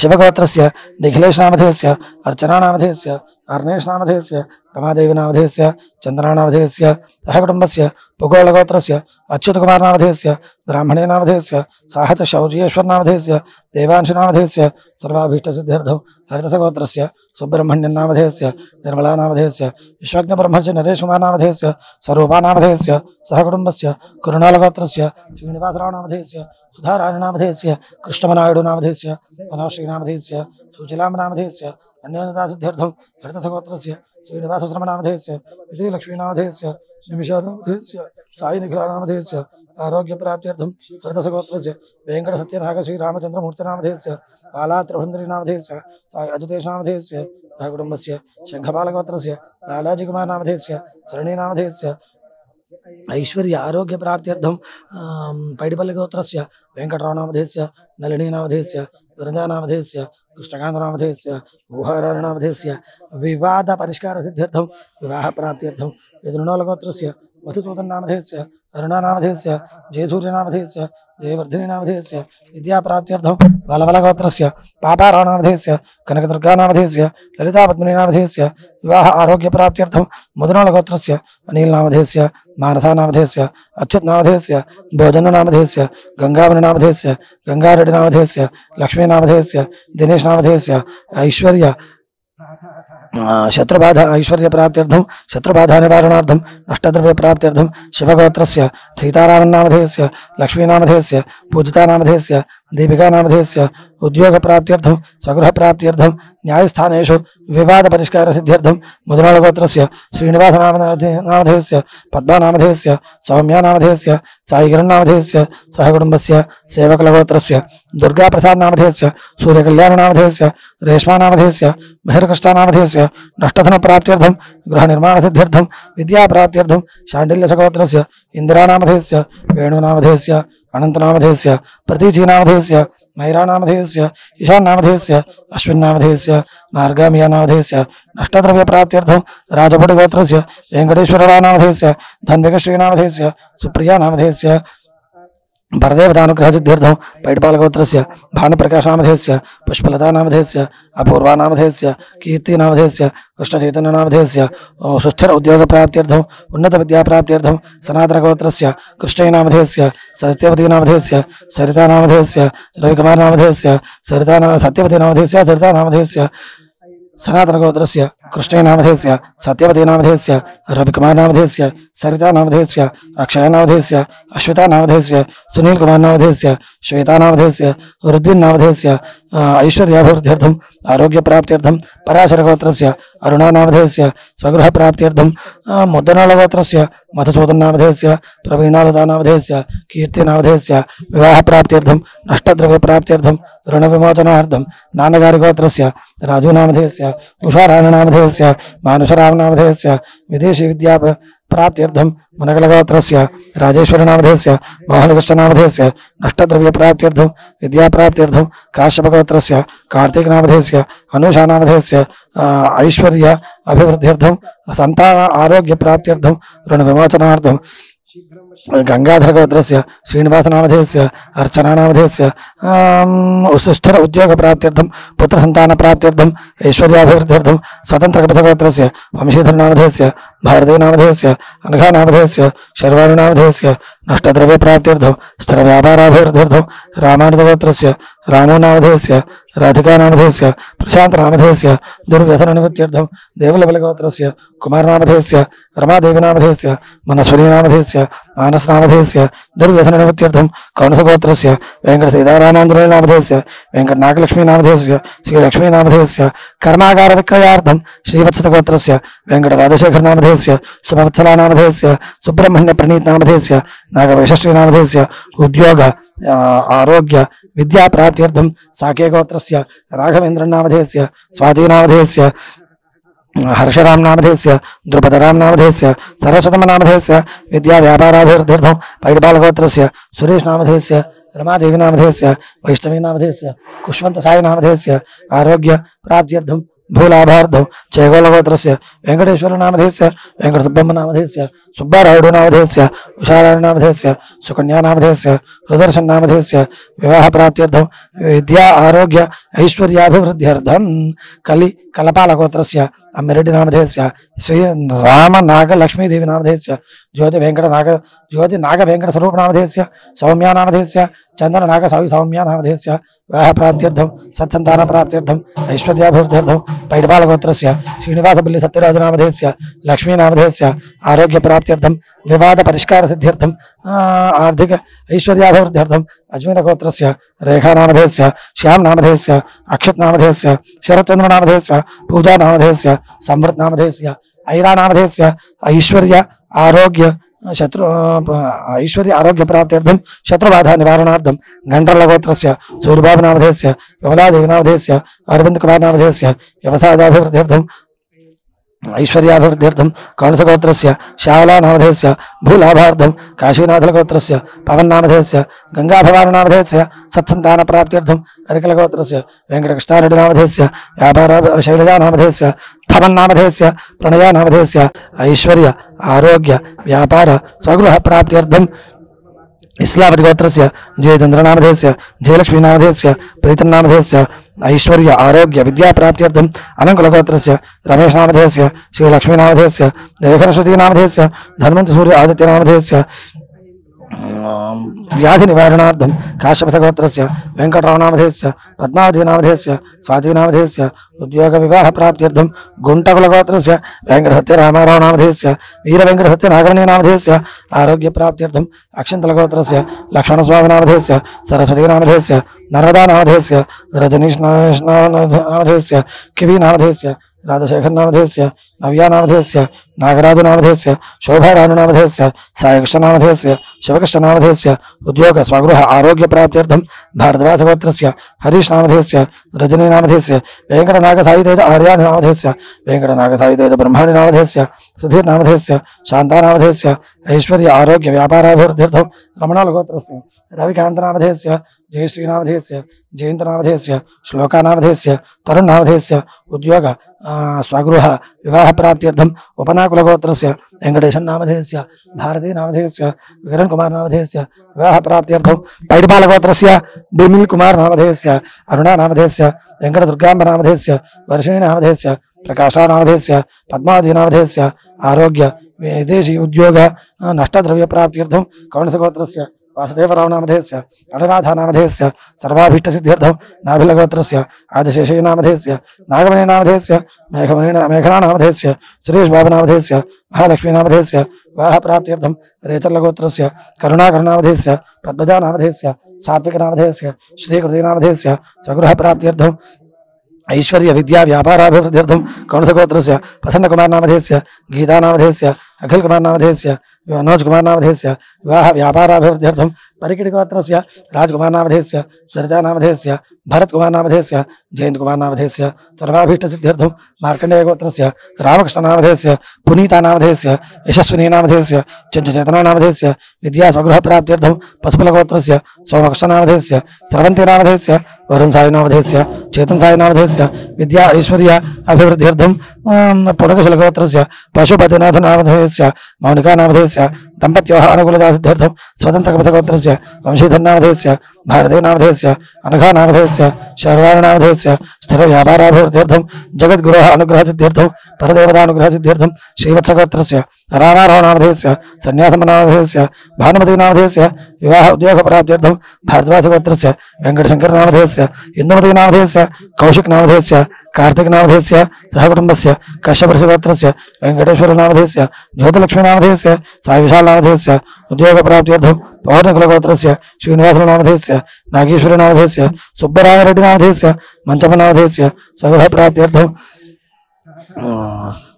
शिवगोत्रस्य निखिलेश नामधेयस्य अर्चना नामधेयस्य अर्णेश नामधेयस्य रमादेवी नामधेयस्य चंद्रा नामधेयस्य सहकुटुंबस्य पुगोलगोत्रस्य अच्युत कुमार नामधेयस्य ब्राह्मणे नामधेयस्य साहत शौर्येश्वर नामधेयस्य देवांश नामधेयस्य सर्वाभीष्ट सिद्ध्यर्थं हरितसगोत्रस्य सुब्रह्मण्यन नामधेयस्य निर्मला नामधेयस्य विश्वज्ञ ब्रह्मस्य नरेश कुमार नामधेयस्य स्वरूपा नामधेयस्य सहकुटुंबस्य कुरुणालगोत्रस्य श्रीनिवासराव नामधेयस्य सुधाराणी नामधेयस्य कृष्णमनायुडु नामधेयस्य मनोश्री नामधेयस्य सुचिलाम नामधेयस्य अन्योन्यता सिद्ध्यर्थं हरितसगोत्रस्य श्रीनिवासश्रम नामधेयस्य विजयलक्ष्मी नामधेयस्य निमिषा नामधेयस्य साई निखिला नामधेयस्य आरोग्य प्राप्त्यर्थं हरितसगोत्रस्य वेंकट सत्यनाग श्री रामचंद्रमूर्ति नामधेयस्य बाला त्रिभुवनरी नामधेयस्य साई अजितेश नामधेयस्य सह कुटुम्बस्य शङ्खपालगोत्रस्य लालाजीकुमारनामधेयस्य हरिणीनामधेयस्य ऐश्वर्य आरोग्य प्राप्त्यर्थं पैडिपल्लिगोत्रस्य वेङ्कटरावनामधेयस्य नलिनीनामधेयस्य वृन्दानामधेयस्य कृष्णकान्तनामधेयस्य ऊहाराणामधेयस्य विवादपरिष्कारसिद्ध्यर्थं विवाहप्राप्त्यर्थं यदुनोलगोत्रस्य मधुसूदननामधेयस्य अरुणानामधेयस्य जयसूर्यनामधेयस्य जयवर्धिनीनामधेयस्य विद्याप्राप्त्यर्थं वलवलगोत्रस्य पापारावनामधेयस्य कनकदुर्गानामधेयस्य ललितापद्मिनीनामधेयस्य विवाह आरोग्यप्राप्त्यर्थं मुदनोलगोत्रस्य अनिलनामधेयस्य मानसानामधेयस्य अच्युतनामधेयस्य भोजननामधेयस्य गंगावननामधेयस्य गंगारेड्डिनामधेयस्य लक्ष्मीनामधेयस्य दिनेशनामधेयस्य ऐश्वर्य शत्रुबाधा ऐश्वर्य प्राप्त्यर्थं शत्रुबाधा निवारणार्थं अष्टद्रव्य प्राप्त्यर्थं शिवगोत्रस्य सीतारामनामधेयस्य लक्ष्मीनामधेयस्य पूजितानामधेयस्य दीपिकानामधेयस्य उद्योग प्राप्त्यर्थं स्वगृह प्राप्त्यर्थं न्यायस्थानेषु विवाद परिष्कार सिद्ध्यर्थं मुदनोलगोत्रस्य श्रीनिवासनामधेयस्य पद्मानामधेयस्य सौम्यानामधेयस्य साईकिरणनामधेयस्य सहकुटुम्बस्य सेवकलगोत्रस्य दुर्गाप्रसादनामधेयस्य सूर्यकल्याणनामधेयस्य रेश्मानामधेयस्य मेहरकृष्णानामधेयस्य नष्टधनप्राप्त्यर्थं गृहनिर्माणसिद्ध्यर्थं विद्याप्राप्त्यर्थं शाण्डिल्यसगोत्रस्य इन्द्रानामधेयस्य वेणुनामधेयस्य अनन्तनामधेयस्य प्रतीचीनामधेयस्य मैरानामधेयस्य ईशान्नामधेयस्य अश्विन्नामधेयस्य मार्गामियानामधेयस्य नष्टद्रव्यप्राप्त्यर्थं राजपुटिगोत्रस्य वेङ्कटेश्वररावनामधेयस्य धन्विकश्रीनामधेयस्य सुप्रियानामधेयस्य परदेवतानुग्रहसिद्ध्यर्थं पैडपालगोत्रस्य भानुप्रकाशनामधेयस्य पुष्पलतानामधेयस्य अपूर्वानामधेयस्य कीर्तिनामधेयस्य कृष्णचैतन्यनामधेयस्य सुस्थिर उद्योगप्राप्त्यर्थं उन्नतविद्याप्राप्त्यर्थं सनातनगोत्रस्य कृष्णैनामधेयस्य सत्यवतीनामधेयस्य सरितानामधेयस्य रविकुमारनामधेयस्य सत्यवतीनामधेयस्य सरितानामधेयस्य सनातनगोत्रस्य कृष्णैनामधेयस्य सत्यवतीनामधेयस्य रविकुमारनामधेयस्य सरितानामधेयस्य अक्षयनामधेयस्य अश्वितानामधेयस्य सुनीलकुमारनामधेयस्य श्वेतानामधेयस्य ऋद्विन्नामधेयस्य ऐश्वर्याभिवृद्ध्यर्थं आरोग्यप्राप्त्यर्थं पराशरगोत्रस्य अरुणानामधेयस्य स्वगृहप्राप्त्यर्थं मुद्दनालगोत्रस्य मधुसूदननामधेयस्य प्रवीणालतानामधेयस्य कीर्तिनामधेयस्य विवाहप्राप्त्यर्थं नष्टद्रव्यप्राप्त्यर्थं ऋणविमोचनार्थं नानगारिगोत्रस्य राजूनामधेयस्य उषारायणनामधेयस्य मानुषरामनामधेयस्य विदेशी विद्या प्राप्त्यर्थं मुनगलगोत्रस्य राजेश्वरनामधेयस्य मोहनकृष्णनामधेयस्य नष्टद्रव्यप्राप्त्यर्थं विद्याप्राप्त्यर्थं काश्यपगोत्रस्य कार्तिकनामधेयस्य अनुषानामधेयस्य ऐश्वर्य अभिवृद्ध्यर्थं संतान आरोग्यप्राप्त्यर्थं ऋणविमोचनार्थं गंगाधरगोत्रस्य श्रीनिवासनामधेयस्य अर्चनानामधेयस्य सुस्थिर उद्योगप्राप्त्यर्थं पुत्रसन्तानप्राप्त्यर्थं ऐश्वर्याभिवृद्ध्यर्थं स्वतन्त्रगोत्रस्य वंशीधरनामधेयस्य भारतीनामधेयस्य अनघानामधेयस्य शर्वाणीनामधेयस्य नष्टद्रव्यप्राप्त्यर्थं स्थिरव्यापाराभिवृद्ध्यर्थं रामानुजगोत्रस्य रामोनामधेयस्य राधिकानामधेयस्य प्रशान्तनामधेयस्य दुर्व्यसननिवृत्त्यर्थं देवलबलगोत्रस्य कुमारनामधेयस्य रमादेवीनामधेयस्य मनस्वरीनामधेयस्य मानसनामधेयस्य दुर्व्यसननिवृत्त्यर्थं कौनसगोत्रस्य वेङ्कटसीतारामाञ्जनेयनामधेयस्य वेङ्कटनागलक्ष्मीनामधेयस्य श्रीलक्ष्मीनामधेयस्य कर्मागारविक्रयार्थं श्रीवत्सतगोत्रस्य वेङ्कटराजशेखरनामधेयस्य सुमवत्सलानामधेयस्य सुब्रह्मण्यप्रणीतनामधेयस्य नागवैशश्रीनामधेयस्य उद्योग आरोग्य विद्याप्राप्त्यर्थं साकेगोत्रस्य राघवेन्द्रनामधेयस्य स्वातीनामधेयस्य हर्षरामनामधेयस्य द्रुपदरामनामधेयस्य सरस्वतमनामधेयस्य विद्याव्यापाराभिवृद्ध्यर्थं पैडपालगोत्रस्य सुरेशनामधेयस्य रमादेवीनामधेयस्य वैष्णवीनामधेयस्य कुष्वन्तसायनामधेयस्य आरोग्य प्राप्त्यर्थं भूलाभार्थं चैगोलगोत्रस्य वेङ्कटेश्वरनामधेयस्य वेङ्कटसुब्बम्मनामधेयस्य सुब्बारायुडुनामधेयस्य उषारायणनामधेयस्य सुकन्यानामधेयस्य सुदर्शननामधेयस्य विवाहप्राप्त्यर्थं विद्या आरोग्य ऐश्वर्याभिवृद्ध्यर्थं कलपालगोत्रस्य अम्मिरेड्डिनामधेयस्य श्रीरामनागलक्ष्मीदेवीनामधेयस्य ज्योतिनागवेङ्कटस्वरूपनामधेयस्य सौम्यानामधेयस्य चन्दननागसौम्यानामधेयस्य विवाहप्राप्त्यर्थं सत्सन्तानप्राप्त्यर्थं ऐश्वर्याभिवृद्ध्यर्थं पैडपालगोत्रस्य श्रीनिवासपल्लिसत्यराजनामधेयस्य लक्ष्मीनामधेयस्य आरोग्यप्राप्त्यर्थं विवादपरिष्कारसिद्ध्यर्थं आर्थिक ऐश्वर्याभिवृद्ध्यर्थं अजमेरगोत्रस्य रेखानामधेयस्य श्यामनामधेयस्य अक्षतनामधेयस्य शरत्चन्द्रनामधेयस्य पूजानामधेयस्य संवृतनामधेयस्य ऐरानामधेयस्य ऐश्वर्य आरोग्य శత్రు ఐశ్వర్య ఆరోగ్య ప్రాప్త్యర్థం శత్రుబాధ నివారణార్థం గండ్రలగోత్రస్య సూర్యబాబు నామధేయస్య విమలాదేవి నామధేయస్య అరవింద్ కుమార్ నామధేయస్య వ్యవసాయాభివృద్ధ్యర్థం ఐశ్వర్యాభివృద్ధ్యర్థం కౌంసగోత్రస్య శ్యామలా నామధేయస్య భూలాభార్థం కాశీనాథలగోత్రస్య పవన్ నామధేయస్య గంగాభవాని నామధేయస్య సత్సంతాన ప్రాప్త్యర్థం అరికలగోత్రస్య వెంకటకృష్ణారెడ్డి నామధేయస్య వ్యాపార శైలజా నామధేయస్య థమన్ నామధేయస్య ప్రణయ నామధేయస్య ఐశ్వర్య ఆరోగ్య వ్యాపార స్వగృహ ప్రాప్త్యర్థం ఇస్లాపతి గోత్రస్య జయచంద్ర నామధేయస్య జయలక్ష్మీ నామధేయస్య ప్రీతం నామధేయస్య ఐశ్వర్య ఆరోగ్య విద్యా ప్రాప్త్యర్థం అనంకుల గోత్రస్య రమేష్ నామధేయస్య శ్రీలక్ష్మీ నామధేయస్య దేవకరశ్వతీ నామధేయస్య ధన్వంత సూర్య ఆదిత్య నామధేయస్య వ్యాధి నివారణార్థం కాశ్యపథ గోత్రస్య వెంకటరావు నామధేయస్య పద్మావతి నామధేయస్య స్వాతి నామధేయస్య ఉద్యోగ వివాహ ప్రాప్త్యర్థం గుంటకుల గోత్రస్య వెంకటసత్య రామారావు నామధేయస్య వీర వెంకటసత్య నాగమణి నామధేయస్య ఆరోగ్య ప్రాప్త్యర్థం అక్షంతల గోత్రస్య లక్ష్మణస్వామి నామధేయస్య సరస్వతి నామధేయస్య నర్మదా నామధేయస్య రజనీష్ నామధేయస్య కివి నామధేయస్య రాధశేఖర్ నామధేయస్య నవ్యా నామధేయస్య నాగరాజు నామధేయస్య శోభారాణు నామధేయస్య సాయకృష్ణ నామధేయస్య శివకృష్ణ నామధేయస్య ఉద్యోగ స్వగృహ ఆరోగ్య ప్రాప్త్యర్థం భారద్వాజ గోత్రస్య హరీష్ నామధేయస్య రజనీ నామధేయస్య వెంకటనాగ సాయితేజ ఆర్యాని నామధేయస్య వెంకటనాగ సాయితేజ బ్రహ్మాణి నామధేయస్య సుధీర్ నామధేయస్య శాంతా నామధేయస్య ఐశ్వర్య ఆరోగ్య వ్యాపారాభివృద్ధ్యర్థం రమణాల గోత్రస్య రవికాంత నామధేయస్య జయశ్రీ నామధేయస్య జయంత నామధేయస్య శ్లోకా నామధేయస్య తరుణ్ నామధేయస్య ఉద్యోగ స్వగృహ వివాహ ప్రాప్త్యర్థం ఉపనాకుల గోత్రస్య వెంకటేశన్ నామధేయస్య భారతీ నామధేయస్య కిరణ్ కుమార్ నామధేయస్య వివాహ ప్రాప్త్యర్థం పైడిపాల గోత్రస్య బిమిల్ కుమార్ నామధేయస్య అరుణా నామధేయస్య వెంకట దుర్గాంబ నామధేయస్య వర్షిణి నామధేయస్య ప్రకాశ నామధేయస్య పద్మావతి నామధేయస్య ఆరోగ్య విదేశీ ఉద్యోగ నష్టద్రవ్య ప్రాప్త్యర్థం కౌణస గోత్రస్య వాసుదేవరావు నామధేయస్య అనురాధా నామధేయస్య సర్వాభీష్ట సిద్ధ్యర్థం నాభిల గోత్రస్య ఆదిశేషీ నామధేయస్య నాగమణి నామధేయస్య మేఘనా నామధేయస్య సురేష్ బాబు నామధేయస్య మహాలక్ష్మీ నామధేయస్య వివాహ ప్రాప్త్యర్థం రేచర్ల గోత్రస్య కరుణాకర నామధేయస్య పద్మజా నామధేయస్య సాత్విక నామధేయస్య శ్రీకృతి నామధేయస్య స్వగృహ ప్రాప్త్యర్థం ఐశ్వర్య విద్యా వ్యాపారాభివృద్ధ్యర్థం కౌణసగోత్రస్య ప్రసన్న కుమార్ నామధేయస్య గీతా నామధేయస్య అఖిల్ కుమార్ నామధేయస్య मनोज कुमार नामधेयस्य विवाह व्यापाराभिवृद्ध्यर्थं परिकिटी गोत्रस्य राजकुमार नामधेयस्य सरिता नामधेयस्य भरत कुमार नामधेयस्य जयंत कुमार नामधेयस्य सर्वाभीष्ट सिद्ध्यर्थं मार्कंडेय गोत्रस्य रामकृष्ण नामधेयस्य पुनीता नामधेयस्य यशस्विनी नामधेयस्य चंचचेतना नामधेयस्य विद्या स्वगृह प्राप्त्यर्थं पशुपल गोत्रस्य सोमकृष्ण नामधेयस्य स्रवंती नामधेयस्य वरुण साई नामधेयस्य चेतन साई नामधेयस्य विद्या ऐश्वर्य अभिवृद्ध्यर्थं पुरकशल गोत्रस्य पशुपतिनाथ नामधेयस्य मौनिका नामधेयस्य दंपत्योः अनुकूलता सिद्ध्यर्थं स्वतंत्र कपसगोत्रस्य वंशीधर नामधेयस्य भारती नामधेयस्य अनघा नामधेयस्य शर्वाणि नामधेयस्य स्थिर व्यापाराभिवृद्ध्यर्थं जगद्गुरोः अनुग्रह सिद्ध्यर्थं परदेवतानुग्रह सिद्ध्यर्थं श्रीवत्सगोत्रस्य रामाराव नामधेयस्य सन्यासम नामधेयस्य भानुमती नामधेयस्य विवाह उद्योग प्राप्त्यर्थं भारद्वाजगोत्रस्य वेंकटशंकर नामधेयस्य इंदुमती नामधेयस्य कौशिक नामधेयस्य कार्तिक नामधेयस्य सहकुटुंबस्य कश्यप ऋषिगोत्रस्य वेंकटेश्वर नामधेयस्य ज्योतिलक्ष्मी नामधेयस्य साई विशाल नामधेयस्य उद्योग प्राप्त्यर्थं पौर्णकुल गोत्रस्य श्रीनिवास नामधेयस्य नागेश्वर नामधेयस्य सुब्बरायरेड्डी नामधेयस्य मंचम नामधेयस्य सगृह प्राप्त्यर्थं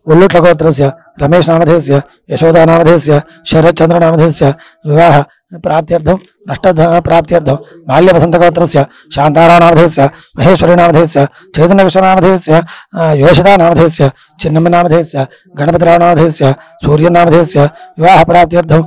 उल्लुट्ल गोत्रस्य रमेश नामधेयस्य यशोदा नामधेयस्य शरच्चंद्र नामधेयस्य विवाह प्राप्त्यर्थं नष्टधन प्राप्त्यर्थं माल्यवसंत गोत्रस्य शांताराव नामधेयस्य महेश्वरी नामधेयस्य चैतन्यकृष्ण नामधेयस्य योषिता नामधेयस्य चिन्नम्म नामधेयस्य गणपतिराव नामधेयस्य सूर्य नामधेयस्य विवाह प्राप्त्यर्थं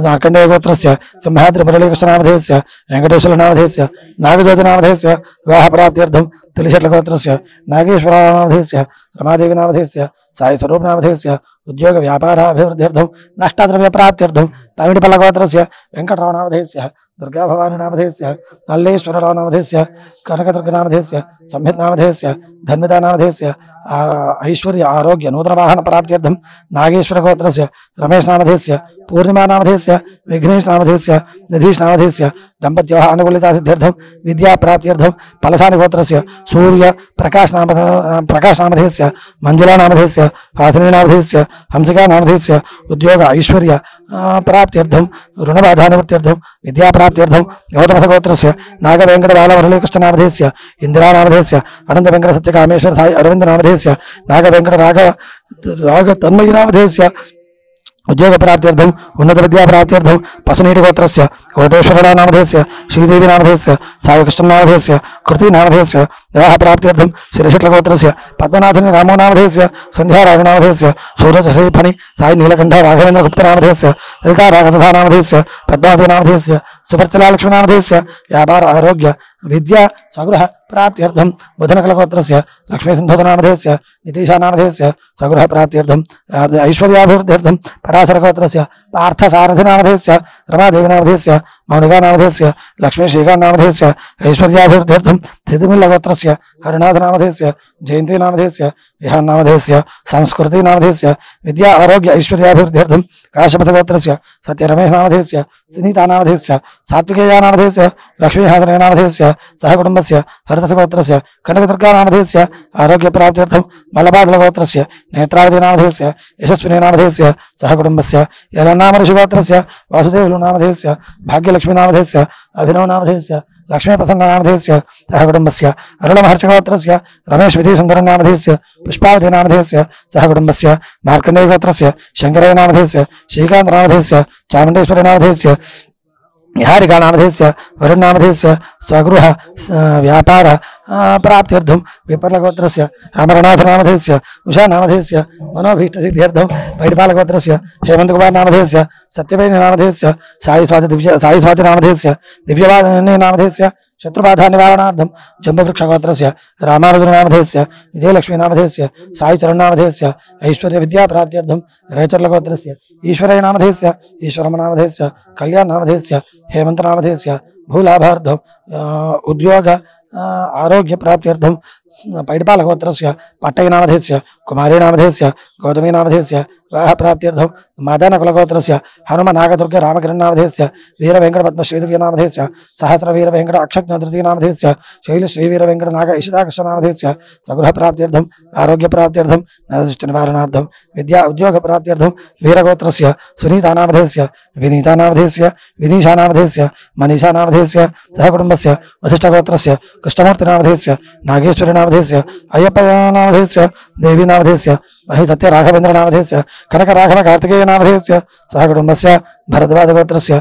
मार्कंडेय गोत्रस्य सिंहाद्रि मुरलीकृष्ण नामधेयस्य वेंकटेश्वर नामधेयस्य नागज्योति नामधेयस्य विवाह प्राप्त्यर्थं तिलिशट्ल गोत्रस्य नागेश्वरराव नामधेयस्य रमादेवी नामधेयस्य साई स्वरूप नामधेयस्य उद्योग व्यापाराभिवृद्ध्यर्थं नष्टद्रव्य प्राप्त्यर्थं तमिडिपल्ल गोत्रस्य वेंकटराव नामधेयस्य दुर्गा भवानी नामधेयस्य नल्लेश्वरराव नामधेयस्य कनकदुर्ग नामधेयस्य संहित नामधेयस्य धन्विता नामधेयस्य ऐश्वर्य आरोग्य नूतन वाहन प्राप्त्यर्थं नागेश्वर गोत्रस्य रमेश नामधेयस्य पूर्णिमा नामधेयस्य विघ्नेश नामधेयस्य निधीश नामधेयस्य दंपत्योः अनुकूलता सिद्ध्यर्थं विद्या प्राप्त्यर्थं पलसानि गोत्रस्य सूर्य प्रकाश नामधेयस्य मंजुला नामधेयस्य हासिनी नामधेयस्य हंसिका नामधेयस्य उद्योग ऐश्वर्य प्राप्त्यर्थं ऋणबाधानिवृत्त्यर्थं विद्या प्राप्त्यर्थं गौतमस गोत्रस्य नाग वेंकट बाल मुरलीकृष्ण नामधेयस्य इंदिरा नामधेयस्य अनंत वेंकट सत्य कामेश्वर साई अरविंद नामधेयस्य नाग वेंकट राघ तन्मयी नामधेयस्य ఉద్యోగ ప్రాప్త్యర్థం ఉన్నత విద్యా ప్రాప్త్యర్థం పసునీటి గోత్రస్య కోటేశ్వర నామధేయస్య శ్రీదేవి నామధేయస్య సాయికృష్ణ నామధేయస్య కృతి నామధేయస్య వివాహ ప్రాప్త్యర్థం శ్రీశట్ల గోత్రస్య పద్మనాథని రామో నామధేయస్య సంధ్యారాఘ నామధేయస్య సూరజ శ్రీఫణి సాయి నీలకంఠ రాఘవేంద్ర గుప్త నామధేయస్య లలితా రాఘసథా నామధేయస్య పద్మావతి నామధేయస్య సువర్చలా లక్ష్మీ నామధేయస్య వ్యాపార ఆరోగ్య విద్యా సగృహ ప్రాప్త్యర్థం బుధనకల గోత్రస్య లక్ష్మీ సింధోద నామధేయస్య నితీశా నామధేయస్య సగృహ ప్రాప్త్యర్థం ఐశ్వర్యాభివృద్ధ్యర్థం పరాశర గోత్రస్య పార్థ సారథి నామధేయస్య రమాదేవి నామధేయస్య మౌనికా నామధేయస్య లక్ష్మీ శ్రీకాంత్ నామధేయస్య ఐశ్వర్యాభివృద్ధ్యర్థం స్థితిమిల్ల గోత్రస్య హరినాథ నామధేయస్య జయంతి నామధేయస్య విహాన్ నామధేయస్య సంస్కృతి నామధేయస్య విద్యా ఆరోగ్య ఐశ్వర్యాభివృద్ధ్యర్థం కాశపథ గోత్రస్య సత్య రమేష్ నామధేయస్య సునీతా నామధేయస్య సాత్వికేయ నామధేయస్య లక్ష్మీహాసన నామధేయస్య సహకుటుంబస్య హరితస గోత్రస్య కనకదుర్గా నామధేయస్య ఆరోగ్య ప్రాప్త్యర్థం మలబాధల గోత్రస్య నేత్రావతి నామధేయస్య యశస్విని నామధేయస్య సహకుటుంబస్య యలన్నామఋషి గోత్రస్య వాసుదేవులు నామధేయస్య భాగ్యలక్ష్మీ నామధేయస్య అభినవ నామధేయస్య లక్ష్మీ ప్రసన్న నామధేయస్య సహకుటుంబస్య అరుణ మహర్షి గోత్రస్య రమేష్ విధి సుందర నామధేయస్య పుష్పావతి నామధేయస్య సహకుటుంబస్య మార్కండేయ గోత్రస్య శంకరయ్య నామధేయస్య శ్రీకాంత్ నామధేయస్య చాముండేశ్వరి నామధేయస్య నిహారికా నామధేయస్య వరుణ్ నామధేయస్య స్వగృహ వ్యాపార ప్రాప్త్యర్థం విపర్ల గోత్రస్య అమరనాథ నామధేయస్య ఉషా నామధేయస్య మనోభీష్ట సిద్ధ్యర్థం పైడిపాల గోత్రస్య హేమంత్ కుమార్ నామధేయస్య సత్యవేణి నామధేయస్య సాయి స్వాతి నామధేయస్య దివ్యవాణి నామధేయస్య శత్రుబాధా నివారణార్థం జంబవృక్ష గోత్రస్య రామానుజ నామధేయస్య విజయలక్ష్మీ నామధేయస్య సాయి చరణ్ నామధేయస్య ఐశ్వర్య విద్యా ప్రాప్త్యర్థం రేచర్ల గోత్రస్య ఈశ్వరయ్య నామధేయస్య ఈశ్వరమ నామధేయస్య కళ్యాణ్ నామధేయస్య హేమంత నామధేయస్య భూలాభార్థం ఉద్యోగ ఆరోగ్య ప్రాప్త్యర్థం పైడిపాల గోత్రస్య పట్టయ్య నామధేయస్య కుమారీ నామధేయస్య గౌతమీ నామధేయస్య వివాహ ప్రాప్త్యర్థం మదన కులగోత్రస్య హనుమ నాగదుర్గ రామకిరణ్ నామధేయస్య వీర వెంకట పద్మ శ్రీదివ్య నామధేయస్య సహస్ర వీర వెంకట అక్షజ్ఞ తృతీయ నామధేయస్య శైల శ్రీ వీర వెంకట నాగ ఇషితాకృష్ణ నామధేయస్య స్వగృహ ప్రాప్త్యర్థం ఆరోగ్య ప్రాప్త్యర్థం నరదృష్టి నివారణార్థం విద్యా ఉద్యోగ ప్రాప్త్యర్థం వీరగోత్రస్య సునీతా నామధేయస్య వినీతా నామధేయస్య వినీషా నామధేయస్య మనీషా నామధేయస్య సహకుటుంబస్య వశిష్ఠ గోత్రస్య కృష్ణమూర్తి నామధేయస్య నాగేశ్వరి నామధేయస్య అయ్యప్ప నామధేయస్య దేవి నామధేయస్య మహి సత్య రాఘవేంద్ర నామధేయస్య కనక రాఘవ కార్తికేయ నామధేయస్య సహకుటుంబస్య భరద్వాజ గోత్రస్య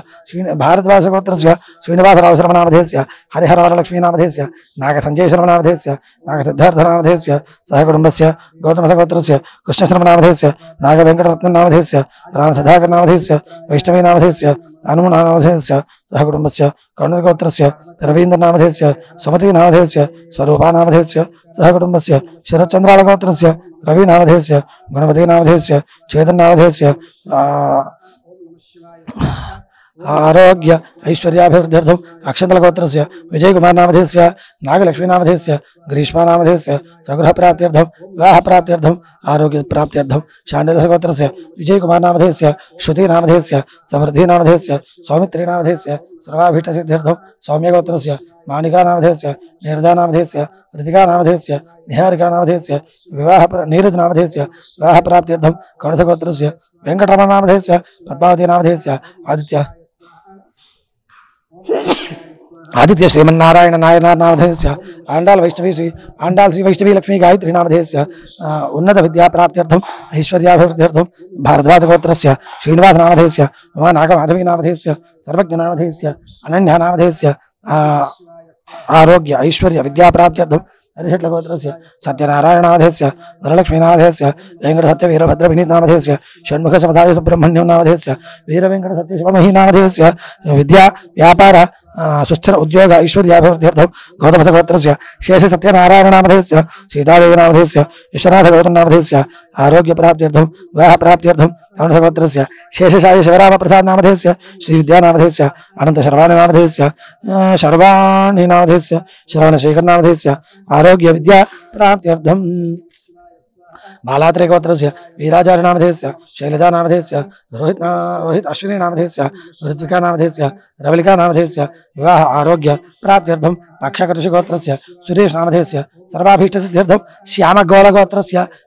భారద్వాజ గోత్రస్య శ్రీనివాసరావు శర్మ నామధేయస్య హరిహర వరలక్ష్మీ నామధేయస్య నాగ సంజయ శర్మ నామధేయస్య నాగ సిద్ధార్థ నామధేయస్య సహకుటుంబస్య గౌతమ గోత్రస్య కృష్ణ శర్మ నామధేయస్య నాగ వెంకటరత్న నామధేయస్య రామ సదాకర్ నామధేయస్య వైష్ణవీ నామధేయస్య హనుమ నామధేయస్య సహకుటుంబస్య కర్ణుని గోత్రస్య రవీంద్ర నామధేయస్య సుమతి నామధేయస్య స్వరూపా నామధేయస్య సహకుటుంబస్య శరత్చంద్రాల గోత్రస్య రవి నామధేయస్య గుణవతి నామధేయస్య చేతన్ నామధేయస్య ఆరోగ్య ఐశ్వర్యాభివృద్ధ్యర్థం అక్షంతల గోత్రస్య విజయ్ కుమార్ నామధేయస్య నాగలక్ష్మీ నామధేయస్య గ్రీష్మ నామధేయస్య సగృహ ప్రాప్త్యర్థం వివాహ ప్రాప్త్యర్థం ఆరోగ్య ప్రాప్త్యర్థం శాండిదశ గోత్రస్య విజయ్ కుమార్ నామధేయస్య శృతి నామధేయస్య సమృద్ధి నామధేయస్య సౌమిత్రి నామధేయస్య సర్వాభీష్ట సిద్ధ్యర్థం సౌమ్య గోత్రస్య మానికా నామధేయస్య నీరజా నామధేయస్య ऋतिका नामधेयस्य निहारिका नामधेयस्य विवाह नीरज नामधेयस्य विवाह प्राप्त्यर्थं कणसगोत्रस्य वेंकटरमण नामधेयस्य पद्मावती नामधेयस्य आदित्य श्रीमन्नारायण नायनार नामधेयस्य आंडाल श्री वैष्णवी लक्ष्मी गायत्री नामधेयस्य उन्नत विद्या प्राप्त्यर्थं ऐश्वर्याभिवृद्ध्यर्थं भारद्वाज गोत्रस्य श्रीनिवास नामधेयस्य उमा नागमाधवी नामधेयस्य सर्वज्ञ नामधेयस्य अनन्या नामधेयस्य आरोग्य ऐश्वर्य विद्या प्राप्त्यर्थं हरिषट्ल गोत्रस्य सत्यनारायणामधेयस्य वरलक्ष्मी नामधेयस्य वेंकट सत्य वीरभद्र विनीत नामधेयस्य षण्मुख समधाय सुब्रह्मण्यं नामधेयस्य वीर वेंकट सत्य शिवमही नामधेयस्य विद्या व्यापार सुस्थिर उद्योग ऐश्वर्याभिवृद्ध्यर्थं गौतम गोत्रस्य शेष सत्यनारायण नामधेयस्य सीतादेवी नामधेयस्य विश्वनाथ गौतम नामधेयस्य आरोग्य प्राप्त्यर्थं विवाह प्राप्त्यर्थं कौणस गोत्रस्य शेषशायी शिवराम प्रसाद नामधेयस्य श्री विद्या नामधेयस्य अनंत शर्वाणि नामधेयस्य शर्वाणि नामधेयस्य श्रवण शेखर नामधेयस्य आरोग्य विद्या प्राप्त्यर्थं बालात्रे गोत्रस्य वीराचार्य नामधेयस्य शैलजा नामधेयस्य रोहित अश्विनी नामधेयस्य ऋत्विका नामधेयस्य रवलिका नामधेयस्य विवाह आरोग्य प्राप्त्यर्थं पक्षकऋषि गोत्रस्य सुरेश नामधेयस्य सर्वाभीष्ट सिद्ध्यर्थं श्याम गौल गोत्रस्य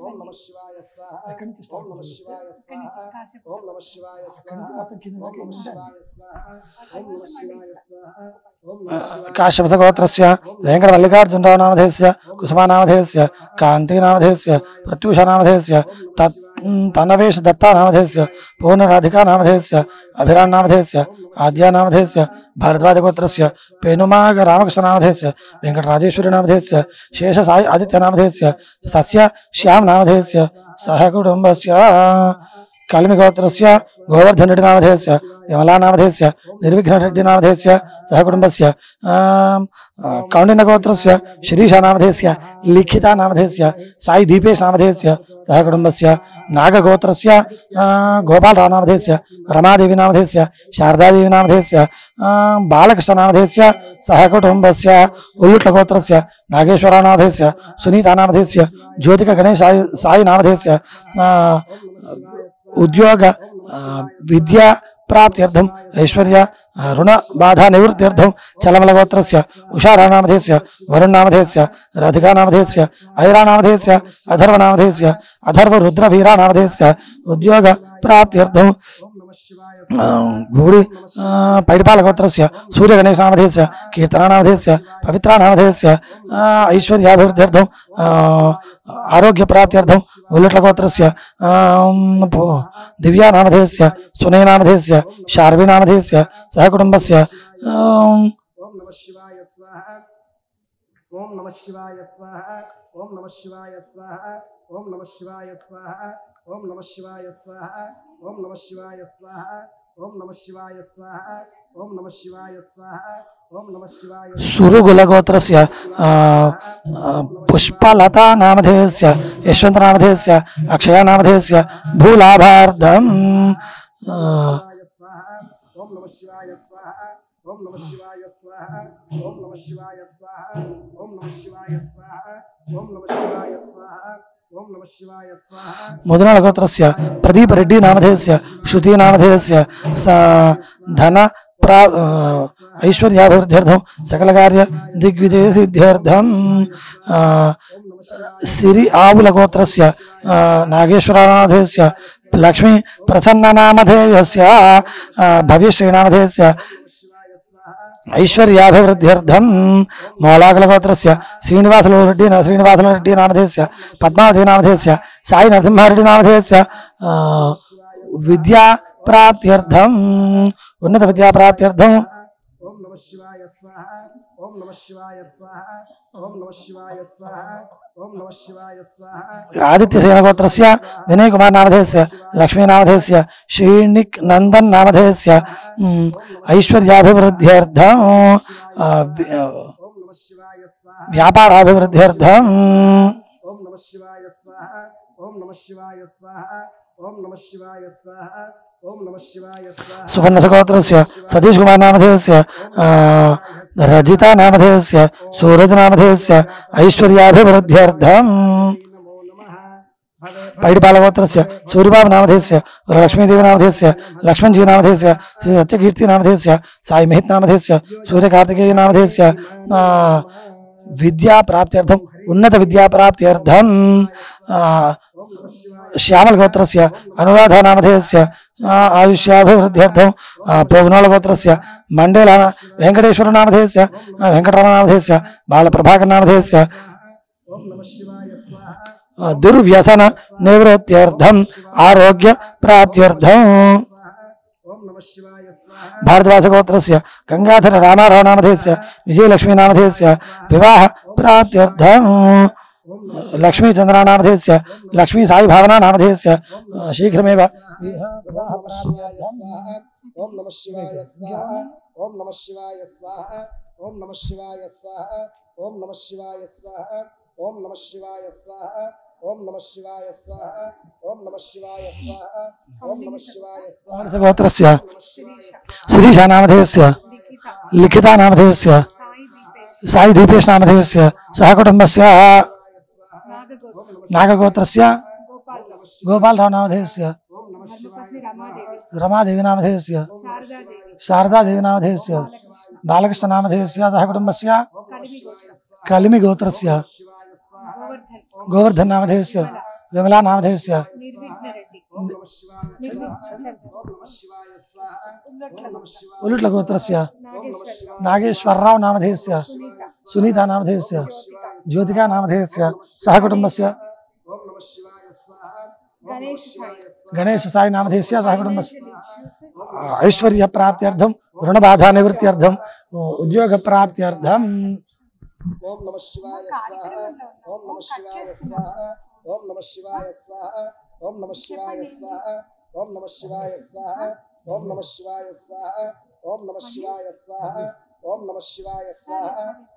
ఓం నమః శివాయ స్వాహ ఓం నమః శివాయ స్వాహ ఓం నమః శివాయ స్వాహ ఓం నమః శివాయ స్వాహ ఓం నమః శివాయ స్వాహ ఓం నమః శివాయ కాశ్యపసగోత్రస్య వెంకటమల్లికార్జునరావు నామధేయస్య కుసుమానామధేయస్య కాంతినామధేయస్య ప్రత్యూషనామధేయస్య తన్నవేష దత్తా నామధేయస్య పూర్ణరాధికా నామధేయస్య అభిరామ్ నామధేయస్య ఆద్యా నామధేయస్య భారద్వాజగోత్రస్య పేనుమాగ రామకృష్ణ నామధేయస్య వెంకటరాజేశ్వరి నామధేయస్య శేష సాయి ఆదిత్య నామధేయస్య సస్య శ్యామ్ నామధేయస్య సహ కుటుంబస్య కలిమిగోత్రస్య గోవర్ధన్ రెడ్డి నామధేయస్య విమలా నామధేయస్య నిర్విఘ్న రెడ్డి నామధేయస్య సహ కుటుంబస్య కౌండిన్యగోత్రస్య శిరీష నామధేయస్య లిఖిత నామధేయస్య సాయి దీపేష్ నామధేయస్య సహ కుటుంబస్య నాగగోత్రస్య గోపాలరావు నామధేయస్య రమాదేవి నామధేయస్య శారదాదేవి నామధేయస్య బాలకృష్ణ నామధేయస్య సహ కుటుంబస్య ఉల్లుట్ల గోత్రస్య నాగేశ్వరరావు నామధేయస్య సునీత నామధేయస్య జ్యోతిక గణేష్ సాయి నామధేయస్య ఉద్యోగ విద్యా ప్రాప్త్యర్థం ఐశ్వర్య రుణ బాధా నివృత్త్యర్థం చలమల గోత్రస్య ఉషారా నామధేయస్య వరుణ్ నామధేయస్య రాధికా నామధేయస్య ఐరా నామధేయస్య అథర్వ నామధేయస్య అథర్వ రుద్రవీరా నామధేయస్య ఉద్యోగ ప్రాప్త్యర్థం భూడి పైడిపాల గోత్రస్య సూర్య గణేష్ నామధేయస్య కీర్తన నామధేయస్య పవిత్ర నామధేయస్య ఐశ్వర్యాభివృద్ధ్యర్థం ఆరోగ్య ప్రాప్త్యర్థం ఉల్లట్ల గోత్రస్య దివ్యా నామధేయస్య సునయ నామధేయస్య శార్వి నామధేయస్య సహ కుటుంబస్య ఓం నమః శివాయ స్వాహ ఓం నమః శివాయ స్వాహ ఓం నమః శివాయ స్వాహ ఓం నమః శివాయ స్వాహ ఓం నమః శివాయ స్వాహ ఓం నమః శివాయ స్వాహ ఓం నమః శివాయ స్వాహ ఓం నమః శివాయ స్వాహ ఓం నమః శివాయ సురుగుల గోత్రస్య పుష్పలతా నామధేయస్య యశ్వంత నామధేయస్య అక్షయ నామధేయస్య భూలాభార్థం ఓం నమః శివాయ స్వాహ ఓం నమః శివాయ స్వాహ ఓం నమః శివాయ స్వాహ ఓం నమః శివాయ స్వాహ ఓం నమః శివాయ స్వాహ ఓం నమః శివాయ స్వాహ ముదనాళ గోత్రస్య ప్రదీప రెడ్డి నామధేయస్య శృతి నామధేయస్య ధన ఐశ్వర్యాభివృద్ధ్యర్థం సకల కార్య దిగ్విజయ సిద్ధ్యర్థం సిరి ఆవుల గోత్రస్య నాగేశ్వరనామధేయస్య లక్ష్మీ ప్రసన్న నామధేయస్య భవ్యశ్రీ నామధేయస్య ఐశ్వర్యాభివృద్ధ్యర్థం మౌలాకుల గోత్రస్య శ్రీనివాసుల రెడ్డి నామధేయస్య పద్మావతి నామధేయస్య సాయి నరసింహారెడ్డి నామధేయస్య విద్యా ప్రాప్త్యర్థం ఉన్నత విద్యా ప్రాప్త్యర్థం ఓం నమః శివాయ స్వాహ ఓం నమః శివాయ స్వాహ ఓం నమః శివాయ స్వాహ ఓం నమః శివాయ స్వాహ ఆదిత్యసేన గోత్రస్య వినయ్ కుమార్ నామధేయస్య లక్ష్మీ నామధేయస్య శ్రీనిక్ నందన్ నామధేయస్య ఐశ్వర్యాభివృద్ధ్యర్థం ఓం నమః శివాయ స్వాహ వ్యాపారాభివృద్ధ్యర్థం ఓం నమః శివాయ స్వాహ ఓం నమః శివాయ స్వాహ ఓం నమః శివాయ స్వాహ ఓం నమః శివాయ స్వాహ సువర్ణ గోత్రస్య సతీష్ కుమార్ నామధేయస్య రజిత నామధేయస్య సూరజ్ నామధేయస్య ఐశ్వర్యాభివృద్ధ్యర్థం నమో నమః పైడిపాల గోత్రస్య సూర్యబాబు నామధేయస్య లక్ష్మీదేవి నామధేయస్య లక్ష్మణ్జీ నామధేయస్య శ్రీ సత్యకీర్తి నామధేయస్య సాయి మహిత్ నామధేయస్య సూర్యకార్తికేయ నామధేయస్య విద్యా ప్రాప్త్యర్థం ఉన్నత విద్యా ప్రాప్త్యర్థం శ్యామల గోత్రస్య అనురాధ నామధేయస్య ఆయుష్యాభివృద్ధ్యర్థం పోగునాళ గోత్రస్య మండేల వెంకటేశ్వర నామధేయస్య వెంకటరమణ నామధేయస్య బాలప్రభాకర్ నామధేయస్య ఓం నమః శివాయ స్వాహ దుర్వ్యసన నివృత్త్యర్థం ఆరోగ్య ప్రాప్త్యర్థం ఓం నమః శివాయ స్వాహ భారద్వాజ గోత్రస్య గంగాధర రామారావు నామధేయస్య విజయలక్ష్మీ నామధేయస్య వివాహ ప్రాప్త్యర్థం లక్ష్మీచంద్ర నామధేయస్య లక్ష్మీ సాయి భావన నామధేయస్య శీఘ్రమేవ ఓం నమః శివాయ స్వాహ ఓం నమః శివాయ స్వాహ ఓం నమః శివాయ స్వాహ ఓం నమః శివాయ స్వాహ ఓం నమః శివాయ స్వాహ ఓం నమః శివాయ స్వాహ ఓం నమః శివాయ స్వాహ ఓం నమః శివాయ స్వాహ గోత్రస్య శిరీష నామధేయస్య లిఖిత నామధేయస్య సాయి దీపేష్ నామధేయస్య సహ కుటుంబస్య నాగగోత్రస్య గోపాలరావు నామధేయస్య రమాదేవి నామధేయస్య శారదాదేవి నామధేయస్య బాలకృష్ణ నామధేయస్య సహ కుటుంబస్య కలిమి గోత్రస్య గోవర్ధన్ నామధేయస్య విమలా నామధేయస్య ఉలుట్ల గోత్రస్య నాగేశ్వరరావు నామధేయస్య సునీతా నామధేయస్య జ్యోతికా నామధేయస్య సహ కుటుంబస్య గణేష్ సాయి నామధేయస్య సహ కుటుంబస్య ఐశ్వర్య ప్రాప్త్యర్థం రుణ బాధా నివృత్త్యర్థం ఉద్యోగ ప్రాప్త్యర్థం ఓం నమః శివాయ స్వాహ ఓం నమః శివాయ స్వాహ ఓం నమః శివాయ స్వాహ ఓం నమః శివాయ స్వాహ ఓం నమః శివాయ స్వాహ ఓం నమః శివాయ స్వాహ ఓం నమః శివాయ స్వాహ ఓం నమః శివాయ స్వాహ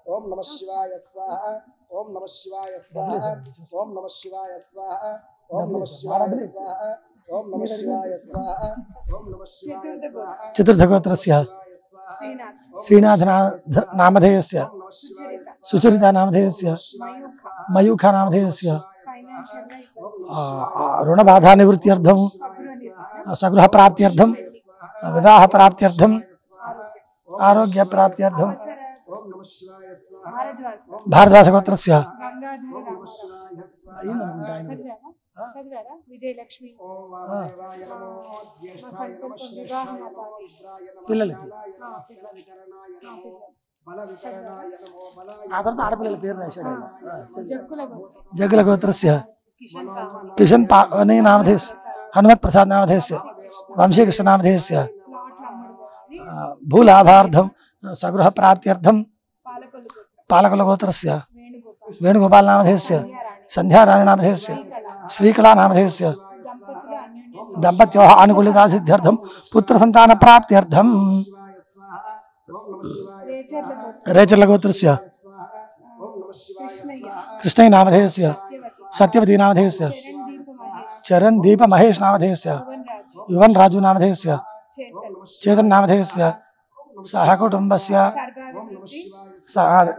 ఓం నమః శివాయ స్వాహ ఓం నమః శివాయ స్వాహ ఓం నమః శివాయ స్వాహ ఓం నమః శివాయ స్వాహ ఓం నమః శివాయ స్వాహ ఓం నమః శివాయ స్వాహ చతుర్థ గోత్రస్య శ్రీనాథ నామధేయస్య సుచరిత నామధేయస్య మయూఖ నామధేయస్య రుణ బాధా నివృత్త్యర్థం సగృహ ప్రాప్త్యర్థం వివాహ ప్రాప్త్యర్థం ఆరోగ్య ప్రాప్త్యర్థం భారద్వాజ గోత్రస్య విజయలక్ష్మి పిల్లలకి ఆ తర్వాత ఆడపిల్లల పేరు రాశాడు జగ్గుల గోత్రస్య కిషన్ పావని నామధేయస్య హనుమత్ ప్రసాద్ నామధేయస్య వంశీకృష్ణ నామధేయస్య భూలాభార్థం సగృహ ప్రాప్త్యర్థం పాలకుల గోత్రస్య వేణుగోపాల్ నామధేయస్య సంధ్యారాణి నామధేయస్య శ్రీకళా నామధేయస్య దంపత్యోః ఆనుకూల్యతా సిద్ధ్యర్థం పుత్ర సంతాన ప్రాప్త్యర్థం రేచర్ల గోత్రస్య కృష్ణయ్య నామధేయస్య సత్యవతి నామధేయస్య చరణ్ దీప మహేష్ నామధేయస్య యువన్ రాజు నామధేయస్య చేతన్ నామధేయస్య సహ కుటుంబస్య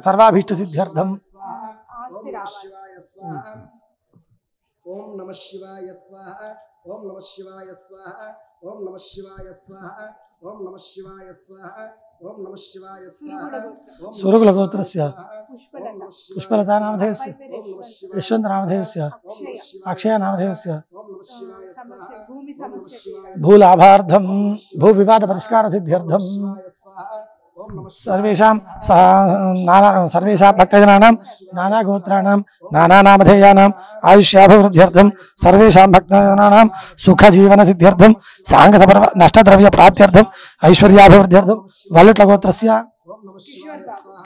సర్వాభీష్ట సిద్ధ్యర్థం ఓం నమః శివాయ స్వాహ ఓం నమః శివాయ స్వాహ ఓం నమః శివాయ స్వాహ ఓం నమః శివాయ స్వాహ ఓం నమః శివాయ స్వాహ సురుగుల గోత్రస్య పుష్పలతా నామధేయస్య యశ్వంత నామధేయస్య అక్షయ నామధేయస్య భూలాభార్థం భూ వివాద పరిష్కార సిద్ధ్యర్థం సర్వేషాం భక్తజనానాం నానా గోత్రాణాం నానా నామధేయానాం ఆయుష్యాభివృద్ధ్యర్థం సర్వేషాం భక్తజనానాం సుఖ జీవన సిద్ధ్యర్థం సాంగత నష్టద్రవ్య ప్రాప్త్యర్థం ఐశ్వర్యాభివృద్ధ్యర్థం వల్లుట్ల గోత్రస్య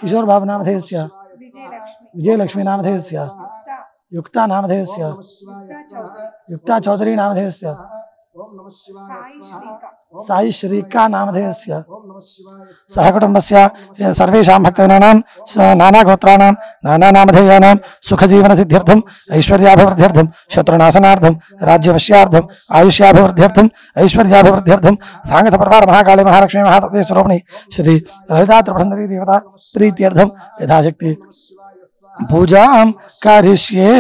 కిషోర్ బాబు నామధేయస్య విజయలక్ష్మి నామధేయస్య యుక్తా నామధేయస్య యుక్తా చౌదరి నామధేయస్య సాయి శ్రీకా నామధేయస్య సహ కుటుంబస్య సర్వేషాం భక్తజనానాం నానా గోత్రాణాం నానా నామధేయానాం సుఖ జీవన సిద్ధ్యర్థం ఐశ్వర్యాభివృద్ధ్యర్థం శత్రునాశనార్థం రాజ్యవశ్యార్థం ఆయుష్యాభివృద్ధ్యర్థం ఐశ్వర్యాభివృద్ధ్యర్థం సాంగత పరివార మహాకాళి మహాలక్ష్మి మహాతత్వ స్వరూపిణి శ్రీ లలితా త్రిపురంధరీ దేవత ప్రీత్యర్థం యథాశక్తి పూజాం కరిష్యే.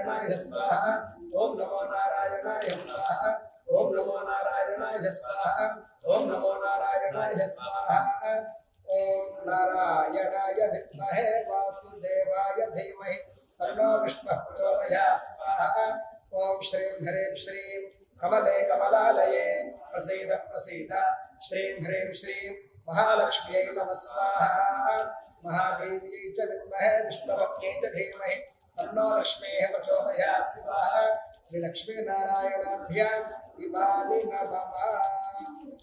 नारायणाय स्वाहा ओम नमो नारायणाय स्वाहा ओम नमो नारायणाय स्वाहा ओम नमो नारायणाय स्वाहा ओम नारायणाय विद्महे वासुदेवाय धीमहि तन्नो विष्णुः प्रचोदयात् स्वाहा ओम श्रीं ह्रीं श्रीं कमले कमलालये प्रसीद प्रसीद श्रीं ह्रीं श्रीं महालक्ष्म्यै नमः स्वाहा महादेव्यै च विद्महे विष्णुपत्न्यै च धीमहि तन्नो लक्ष्मीः प्रचोदयात् स्वाहा श्रीलक्ष्मीनारायणाभ्याम् इमानि नमः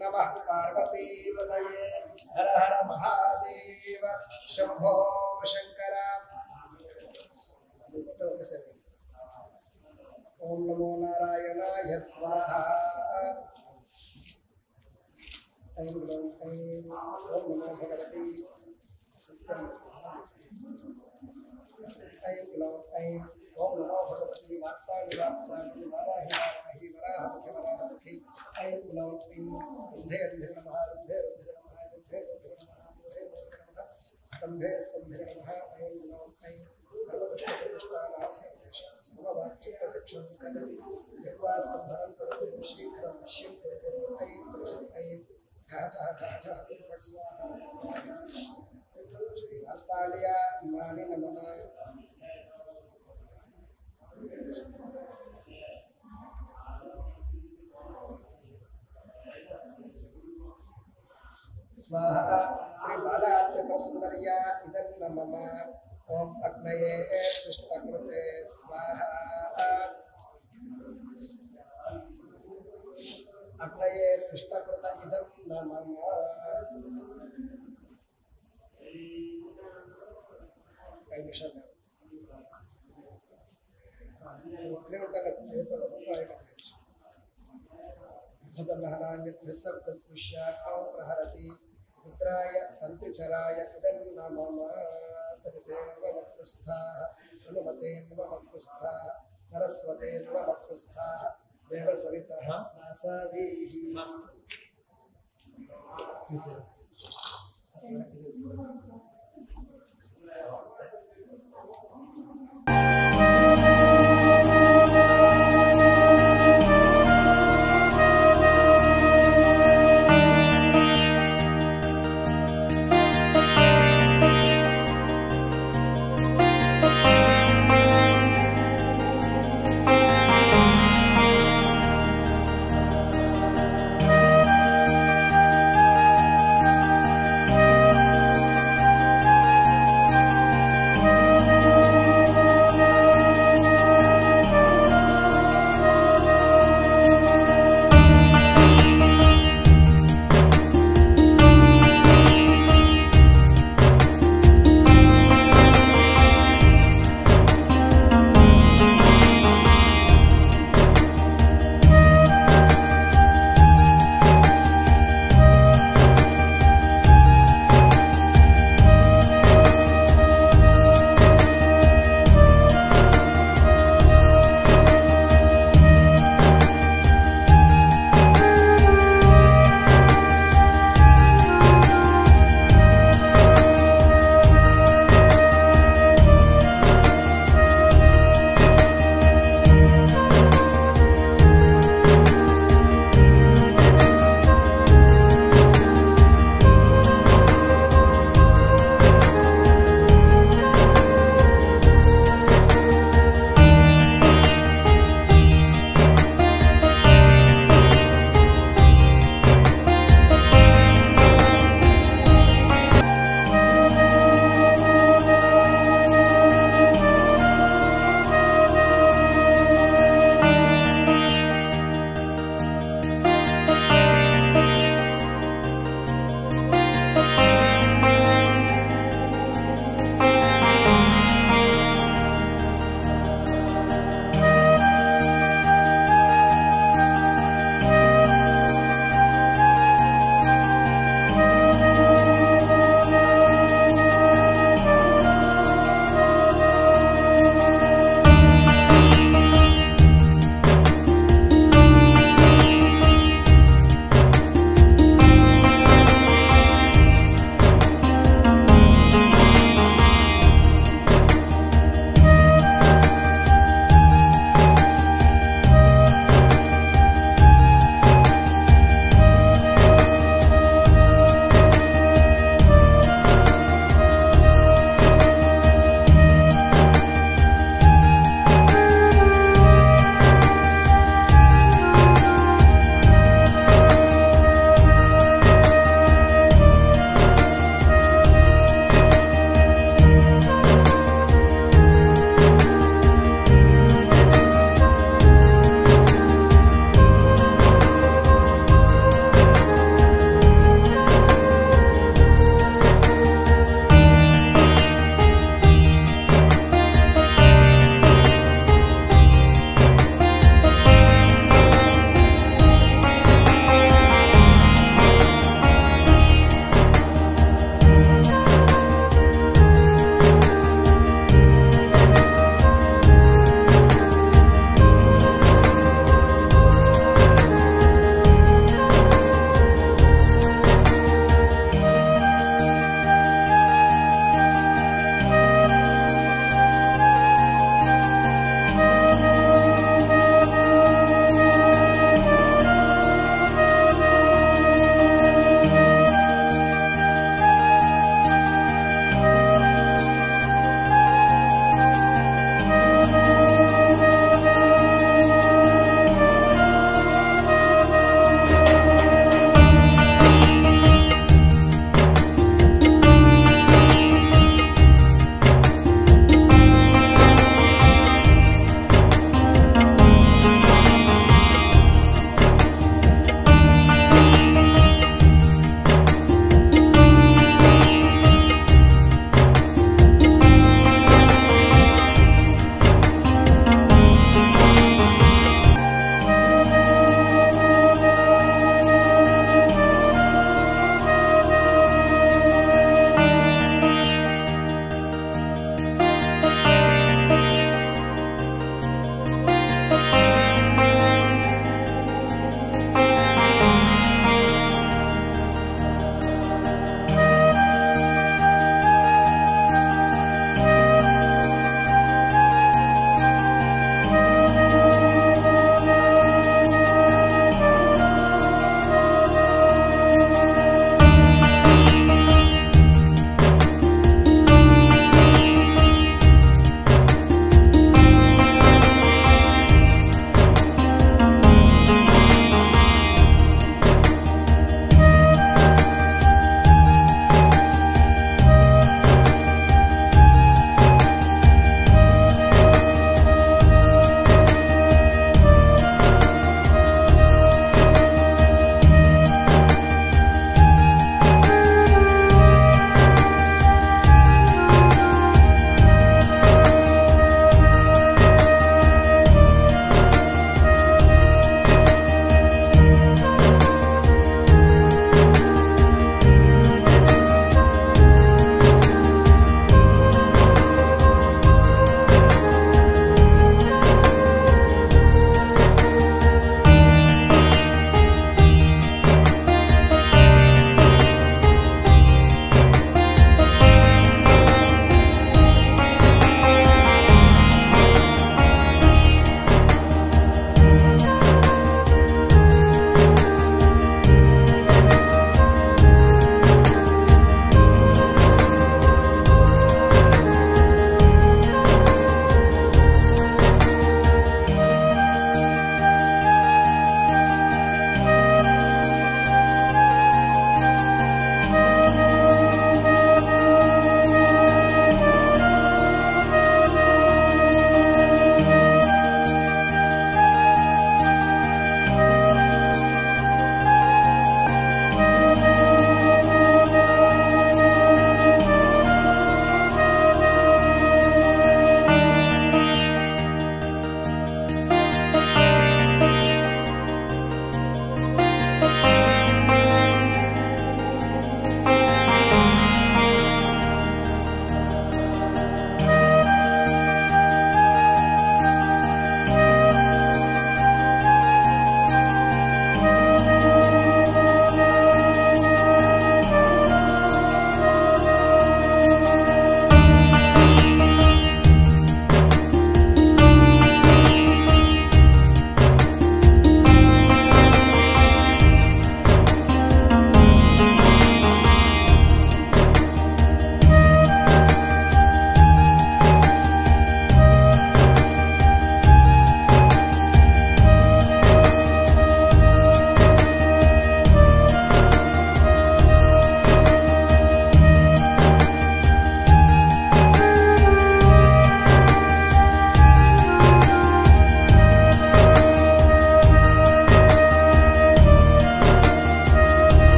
नमः पार्वतीपतये हर हर महादेव शंभो शंकर ओम नमो नारायणाय स्वाहा ऐं ग्लौं ऐं ओम नमो भगवती ऐं ग्लौं ऐं ओम नमो भगवती वाक्पाणि वाक्पाणि वाराहि वाराहि वराहमुखि वराहमुखि ऐं ग्लौं ऐं रुद्धे रुद्धे नमः रुद्धे रुद्धे नमः रुद्धे रुद्धे नमः रुद्धे रुद्धे नमः स्तम्भे स्तम्भे नमः ऐं ग्लौं ऐं सर्वदुष्टप्रतिष्ठानां सर्वेषां सर्ववाक्चित्तचक्षुं कदली जिह्वास्तम्भनं करोतु शीघ्रं पश्यं करोतु ऐं ग्लौं ऐं ढा ढा ढा स्वाहा स्वाहा श्री अत्ताड्या इमानि नमः स्वाहा श्री बाला त्रिपुरसुंदर्या इदं नमः ओम अग्नये सृष्टकृते स्वाहा अग्नये सृष्टकृत इदं नमः प्रहरति पुत्राय सन्तिचराय इदं नमः तदितेन्वक्तस्थाः हनुमतेन्वक्तस्थाः सरस्वतेन्वक्तस्थाः देवसवितः आसावीः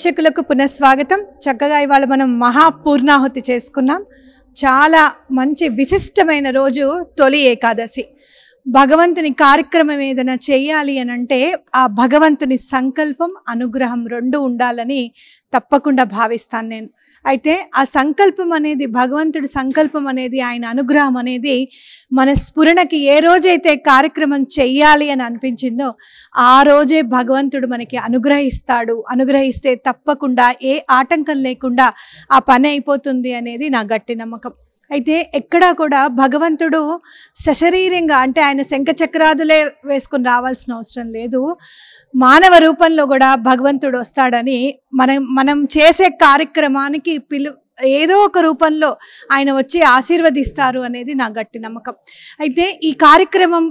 వీక్షకులకు పునఃస్వాగతం. చక్కగా ఇవాళ మనం మహాపూర్ణాహుతి చేసుకున్నాం. చాలా మంచి విశిష్టమైన రోజు తొలి ఏకాదశి. భగవంతుని కార్యక్రమం ఏదైనా చేయాలి అని అంటే ఆ భగవంతుని సంకల్పం, అనుగ్రహం రెండు ఉండాలని తప్పకుండా భావిస్తాను నేను. అయితే ఆ సంకల్పం అనేది, భగవంతుడి సంకల్పం అనేది, ఆయన అనుగ్రహం అనేది మన స్ఫురణకి ఏ రోజైతే కార్యక్రమం చెయ్యాలి అని అనిపించిందో ఆ రోజే భగవంతుడు మనకి అనుగ్రహిస్తాడు. అనుగ్రహిస్తే తప్పకుండా ఏ ఆటంకం లేకుండా ఆ పని అయిపోతుంది అనేది నా గట్టి నమ్మకం. అయితే ఎక్కడా కూడా భగవంతుడు సశరీరంగా, అంటే ఆయన శంఖచక్రాదులే వేసుకుని రావాల్సిన అవసరం లేదు, మానవ రూపంలో కూడా భగవంతుడు వస్తాడని మనం చేసే కార్యక్రమానికి ఏదో ఒక రూపంలో ఆయన వచ్చి ఆశీర్వదిస్తారు అనేది నా గట్టి నమ్మకం. అయితే ఈ కార్యక్రమం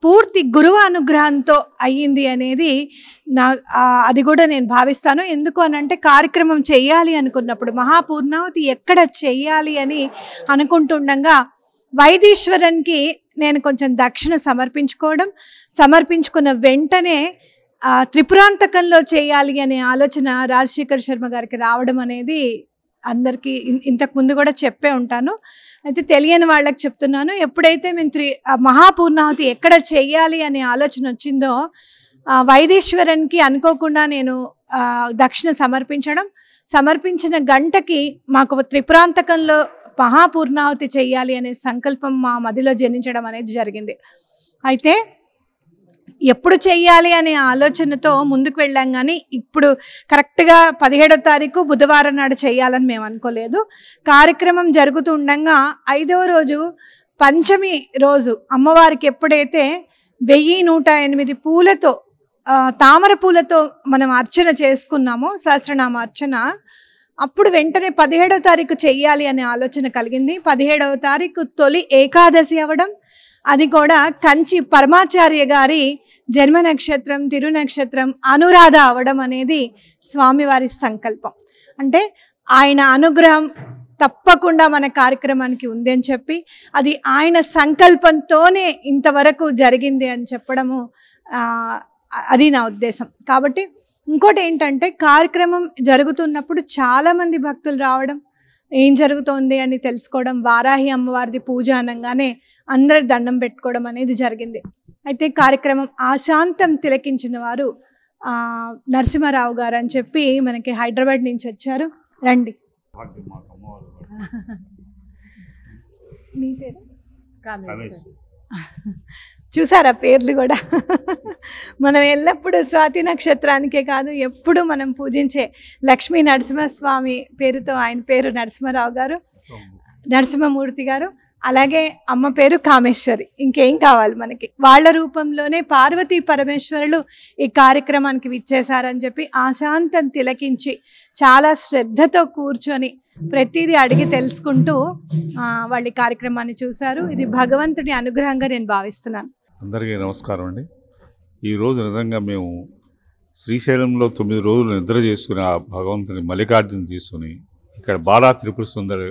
పూర్తి గురువు అనుగ్రహంతో అయ్యింది అనేది అది కూడా నేను భావిస్తాను. ఎందుకు అనంటే కార్యక్రమం చెయ్యాలి అనుకున్నప్పుడు, మహాపూర్ణావతి ఎక్కడ చెయ్యాలి అని అనుకుంటుండగా వైదీశ్వరన్కి నేను కొంచెం దక్షిణ సమర్పించుకున్న వెంటనే త్రిపురాంతకంలో చేయాలి అనే ఆలోచన రాజశేఖర్ శర్మ గారికి రావడం అనేది అందరికీ ఇంతకు ముందు కూడా చెప్పే ఉంటాను. అయితే తెలియని వాళ్ళకి చెప్తున్నాను. ఎప్పుడైతే మేము మహాపూర్ణాహుతి ఎక్కడ చెయ్యాలి అనే ఆలోచన వచ్చిందో వైదీశ్వరన్కి అనుకోకుండా నేను దక్షిణ సమర్పించిన గంటకి మాకు త్రిపురాంతకంలో మహాపూర్ణాహుతి చెయ్యాలి అనే సంకల్పం మా మదిలో జనించడం అనేది జరిగింది. అయితే ఎప్పుడు చెయ్యాలి అనే ఆలోచనతో ముందుకు వెళ్ళాం, కానీ ఇప్పుడు కరెక్ట్గా 17వ తారీఖు బుధవారం నాడు చెయ్యాలని మేము అనుకోలేదు. కార్యక్రమం జరుగుతూ ఉండగా 5వ రోజు పంచమి రోజు అమ్మవారికి ఎప్పుడైతే 1108 పూలతో, తామర పూలతో మనం అర్చన చేసుకున్నామో, సహస్రనామ అర్చన, అప్పుడు వెంటనే 17వ తారీఖు చెయ్యాలి అనే ఆలోచన కలిగింది. 17వ తారీఖు తొలి ఏకాదశి అవ్వడం, అది కూడా కంచి పరమాచార్య గారి జన్మ నక్షత్రం, తిరునక్షత్రం అనురాధ అవడం అనేది స్వామివారి సంకల్పం. అంటే ఆయన అనుగ్రహం తప్పకుండా మన కార్యక్రమానికి ఉంది అని చెప్పి, అది ఆయన సంకల్పంతోనే ఇంతవరకు జరిగింది అని చెప్పడము అది నా ఉద్దేశం. కాబట్టి ఇంకోటి ఏంటంటే, కార్యక్రమం జరుగుతున్నప్పుడు చాలామంది భక్తులు రావడం, ఏం జరుగుతోంది అని తెలుసుకోవడం, వారాహి అమ్మవారిది పూజ అనగానే అందరు దండం పెట్టుకోవడం అనేది జరిగింది. అయితే కార్యక్రమం ఆశాంతం తిలకించిన వారు నరసింహారావు గారు అని చెప్పి మనకి హైదరాబాద్ నుంచి వచ్చారు. రండి. మీ పేరు? చూసారా పేర్లు కూడా. మనం ఎల్లప్పుడూ స్వాతి నక్షత్రానికే కాదు, ఎప్పుడు మనం పూజించే లక్ష్మీ నరసింహస్వామి పేరుతో, ఆయన పేరు నరసింహారావు గారు, నరసింహమూర్తి గారు, అలాగే అమ్మ పేరు కామేశ్వరి. ఇంకేం కావాలి మనకి? వాళ్ళ రూపంలోనే పార్వతీ పరమేశ్వరులు ఈ కార్యక్రమానికి విచ్చేశారని చెప్పి ఆశాంతం తిలకించి చాలా శ్రద్ధతో కూర్చొని ప్రతిదీ అడిగి తెలుసుకుంటూ వాళ్ళ కార్యక్రమాన్ని చూశారు. ఇది భగవంతుడి అనుగ్రహంగా నేను భావిస్తున్నాను. అందరికీ నమస్కారం అండి. ఈరోజు నిజంగా మేము శ్రీశైలంలో 9 రోజులు నిద్ర చేసుకుని ఆ భగవంతుని మల్లికార్జున తీసుకుని ఇక్కడ బాలా త్రిపుర సుందరి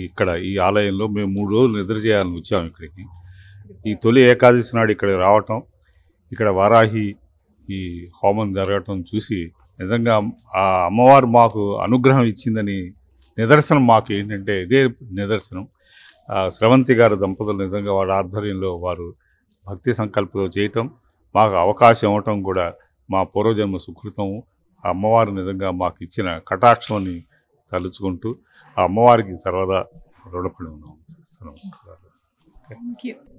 ఇక్కడ ఈ ఆలయంలో మేము 3 రోజులు నిద్ర చేయాలని వచ్చాము ఇక్కడికి. ఈ తొలి ఏకాదశి నాడు ఇక్కడ రావటం, ఇక్కడ వారాహి ఈ హోమం జరగటం చూసి నిజంగా ఆ అమ్మవారు మాకు అనుగ్రహం ఇచ్చిందని నిదర్శనం. మాకు ఏంటంటే ఇదే నిదర్శనం. స్రవంతి గారు దంపతులు నిజంగా వారి ఆధ్వర్యంలో వారు భక్తి సంకల్పంలో చేయటం, మాకు అవకాశం ఇవ్వటం కూడా మా పూర్వజన్మ సుకృతము. ఆ అమ్మవారు నిజంగా మాకు ఇచ్చిన కటాక్షాన్ని తలుచుకుంటూ ఆ అమ్మవారికి సర్వదా రుణపడి ఉన్నాం.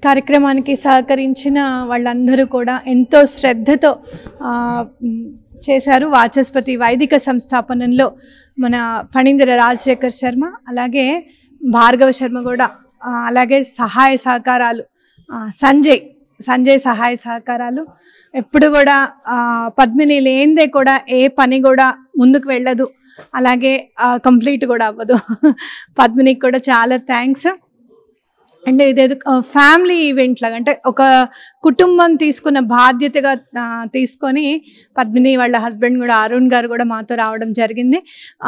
కార్యక్రమానికి సహకరించిన వాళ్ళందరూ కూడా ఎంతో శ్రద్ధతో చేశారు. వాచస్పతి వైదిక సంస్థాపనంలో మన ఫణీంద్ర రాజశేఖర్ శర్మ, అలాగే భార్గవ శర్మ కూడా, అలాగే సహాయ సహకారాలు సంజయ్ సహాయ సహకారాలు ఎప్పుడు కూడా పద్మిని లేనిదే కూడా ఏ పని కూడా ముందుకు వెళ్ళదు, అలాగే కంప్లీట్ కూడా అవ్వదు. పద్మినికి కూడా చాలా థ్యాంక్స్. అంటే ఇదేదో ఫ్యామిలీ ఈవెంట్ లాగా, అంటే ఒక కుటుంబం తీసుకున్న బాధ్యతగా తీసుకొని పద్మిని వాళ్ళ హస్బెండ్ కూడా అరుణ్ గారు కూడా మాతో రావడం జరిగింది.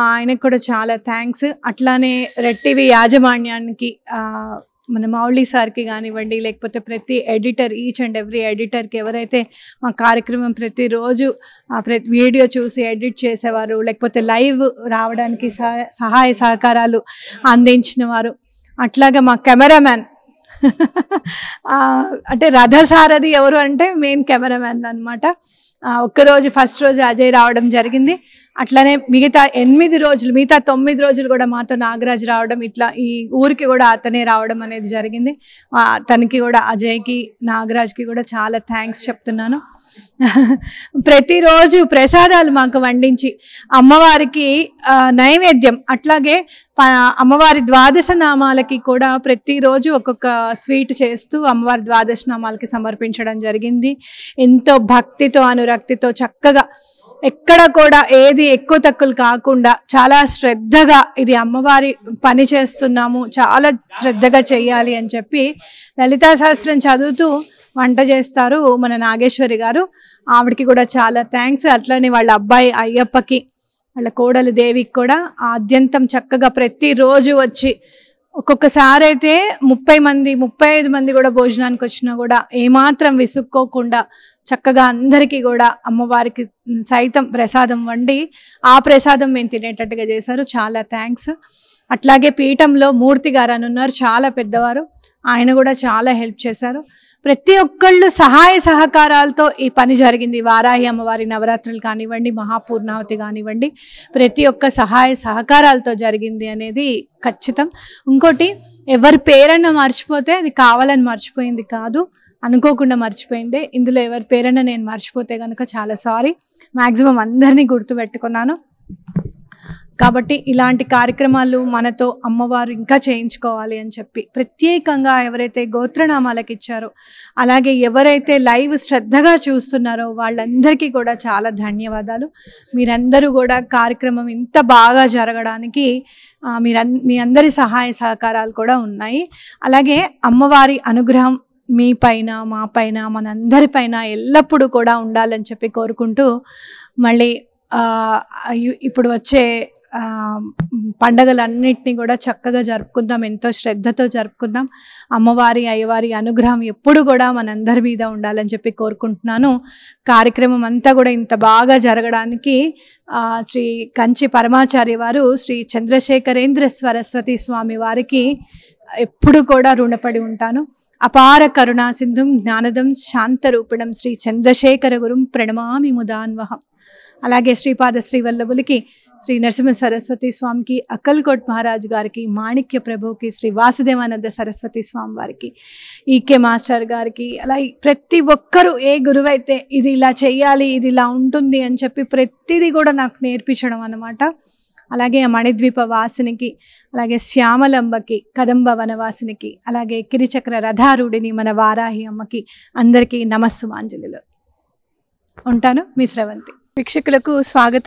ఆయనకు కూడా చాలా థ్యాంక్స్. అట్లానే రెడ్ టీవీ యాజమాన్యానికి మన మౌళి సార్కి కానివ్వండి, లేకపోతే ప్రతి ఎడిటర్, ఈచ్ అండ్ ఎవ్రీ ఎడిటర్కి, ఎవరైతే మా కార్యక్రమం ప్రతిరోజు ప్రతి వీడియో చూసి ఎడిట్ చేసేవారు, లేకపోతే లైవ్ రావడానికి సహాయ సహకారాలు అందించిన వారు, అట్లాగే మా కెమెరామ్యాన్ అంటే రథసారథి ఎవరు అంటే మెయిన్ కెమెరామ్యాన్ అనమాట. ఒక్కరోజు ఫస్ట్ రోజు అజయ్ రావడం జరిగింది. అట్లానే మిగతా 8 రోజులు, మిగతా 9 రోజులు కూడా మాతో నాగరాజ్ రావడం, ఇట్లా ఈ ఊరికి కూడా అతనే రావడం అనేది జరిగింది. తనకి కూడా, అజయ్కి, నాగరాజ్కి కూడా చాలా థ్యాంక్స్ చెప్తున్నాను. ప్రతిరోజు ప్రసాదాలు మాకు వండించి అమ్మవారికి నైవేద్యం, అట్లాగే అమ్మవారి ద్వాదశ నామాలకి కూడా ప్రతిరోజు ఒక్కొక్క స్వీట్ చేస్తూ అమ్మవారి ద్వాదశ నామాలకి సమర్పించడం జరిగింది. ఎంతో భక్తితో, అనురక్తితో చక్కగా, ఎక్కడ కూడా ఏది ఎక్కువ తక్కువలు కాకుండా చాలా శ్రద్ధగా ఇది అమ్మవారి పని చేస్తున్నాము, చాలా శ్రద్ధగా చేయాలి అని చెప్పి లలితా సహస్రం చదువుతూ వంట చేస్తారు మన నాగేశ్వరి గారు. ఆవిడకి కూడా చాలా థ్యాంక్స్. అట్లనే వాళ్ళ అబ్బాయి అయ్యప్పకి, వాళ్ళ కోడలు దేవికి కూడా ఆద్యంతం చక్కగా ప్రతిరోజు వచ్చి, ఒక్కొక్కసారి అయితే 30 మంది 35 మంది కూడా భోజనానికి వచ్చినా కూడా ఏమాత్రం విసుక్కోకుండా చక్కగా అందరికీ కూడా అమ్మవారికి సైతం ప్రసాదం వండి ఆ ప్రసాదం మేము తినేటట్టుగా చేశారు. చాలా థ్యాంక్స్. అట్లాగే పీఠంలో మూర్తి గారు అని ఉన్నారు, చాలా పెద్దవారు, ఆయన కూడా చాలా హెల్ప్ చేశారు. ప్రతి ఒక్కళ్ళు సహాయ సహకారాలతో ఈ పని జరిగింది. వారాహి అమ్మవారి నవరాత్రులు కానివ్వండి, మహాపూర్ణావతి కానివ్వండి, ప్రతి ఒక్క సహాయ సహకారాలతో జరిగింది అనేది ఖచ్చితం. ఇంకోటి, ఎవరి పేరన్నా మర్చిపోతే అది కావాలని మర్చిపోయింది కాదు, అనుకోకుండా మర్చిపోయింది. ఇందులో ఎవరి పేరన్నా నేను మర్చిపోతే కనుక చాలా సారీ. మ్యాక్సిమం అందరినీ గుర్తుపెట్టుకున్నాను. కాబట్టి ఇలాంటి కార్యక్రమాలు మనతో అమ్మవారు ఇంకా చేయించుకోవాలి అని చెప్పి ప్రత్యేకంగా ఎవరైతే గోత్రనామాలకు ఇచ్చారో, అలాగే ఎవరైతే లైవ్ శ్రద్ధగా చూస్తున్నారో వాళ్ళందరికీ కూడా చాలా ధన్యవాదాలు. మీరందరూ కూడా కార్యక్రమం ఇంత బాగా జరగడానికి మీ అందరి సహాయ సహకారాలు కూడా ఉన్నాయి. అలాగే అమ్మవారి అనుగ్రహం మీ పైన, మా పైన, మనందరిపైన ఎల్లప్పుడూ కూడా ఉండాలని చెప్పి కోరుకుంటూ, మళ్ళీ ఇప్పుడు వచ్చే పండగలన్నిటినీ కూడా చక్కగా జరుపుకుందాం, ఎంతో శ్రద్ధతో జరుపుకుందాం. అమ్మవారి అయ్యవారి అనుగ్రహం ఎప్పుడు కూడా మనందరి మీద ఉండాలని చెప్పి కోరుకుంటున్నాను. కార్యక్రమం అంతా కూడా ఇంత బాగా జరగడానికి శ్రీ కంచి పరమాచార్య వారు, శ్రీ చంద్రశేఖరేంద్ర సరస్వతి స్వామి వారికి ఎప్పుడు కూడా రుణపడి ఉంటాను. అపార కరుణా సింధుం జ్ఞానదం శాంతరూపిణం శ్రీ చంద్రశేఖర గురుం ప్రణమామి ముదాన్వహం. అలాగే శ్రీపాద శ్రీవల్లభులకి, శ్రీ నరసింహ సరస్వతి స్వామికి, అక్కల్కోట్ మహారాజ్ గారికి, మాణిక్య ప్రభుకి, శ్రీ వాసుదేవానంద సరస్వతి స్వామి వారికి, ఈకే మాస్టర్ గారికి, అలా ప్రతి ఒక్కరూ ఏ గురువైతే ఇది ఇలా చెయ్యాలి, ఇది ఇలా ఉంటుంది అని చెప్పి ప్రతిదీ కూడా నాకు నేర్పించడం అన్నమాట. అలాగే మణిద్వీప వాసినికి, అలాగే శ్యామలంబకి, కదంబ వనవాసినికి, అలాగే కిరిచక్ర రథారూఢిని మన వారాహి అమ్మకి అందరికీ నమస్సుమాంజలిలో ఉంటాను. మీ స్రవంతి. వీక్షకులకు స్వాగతం.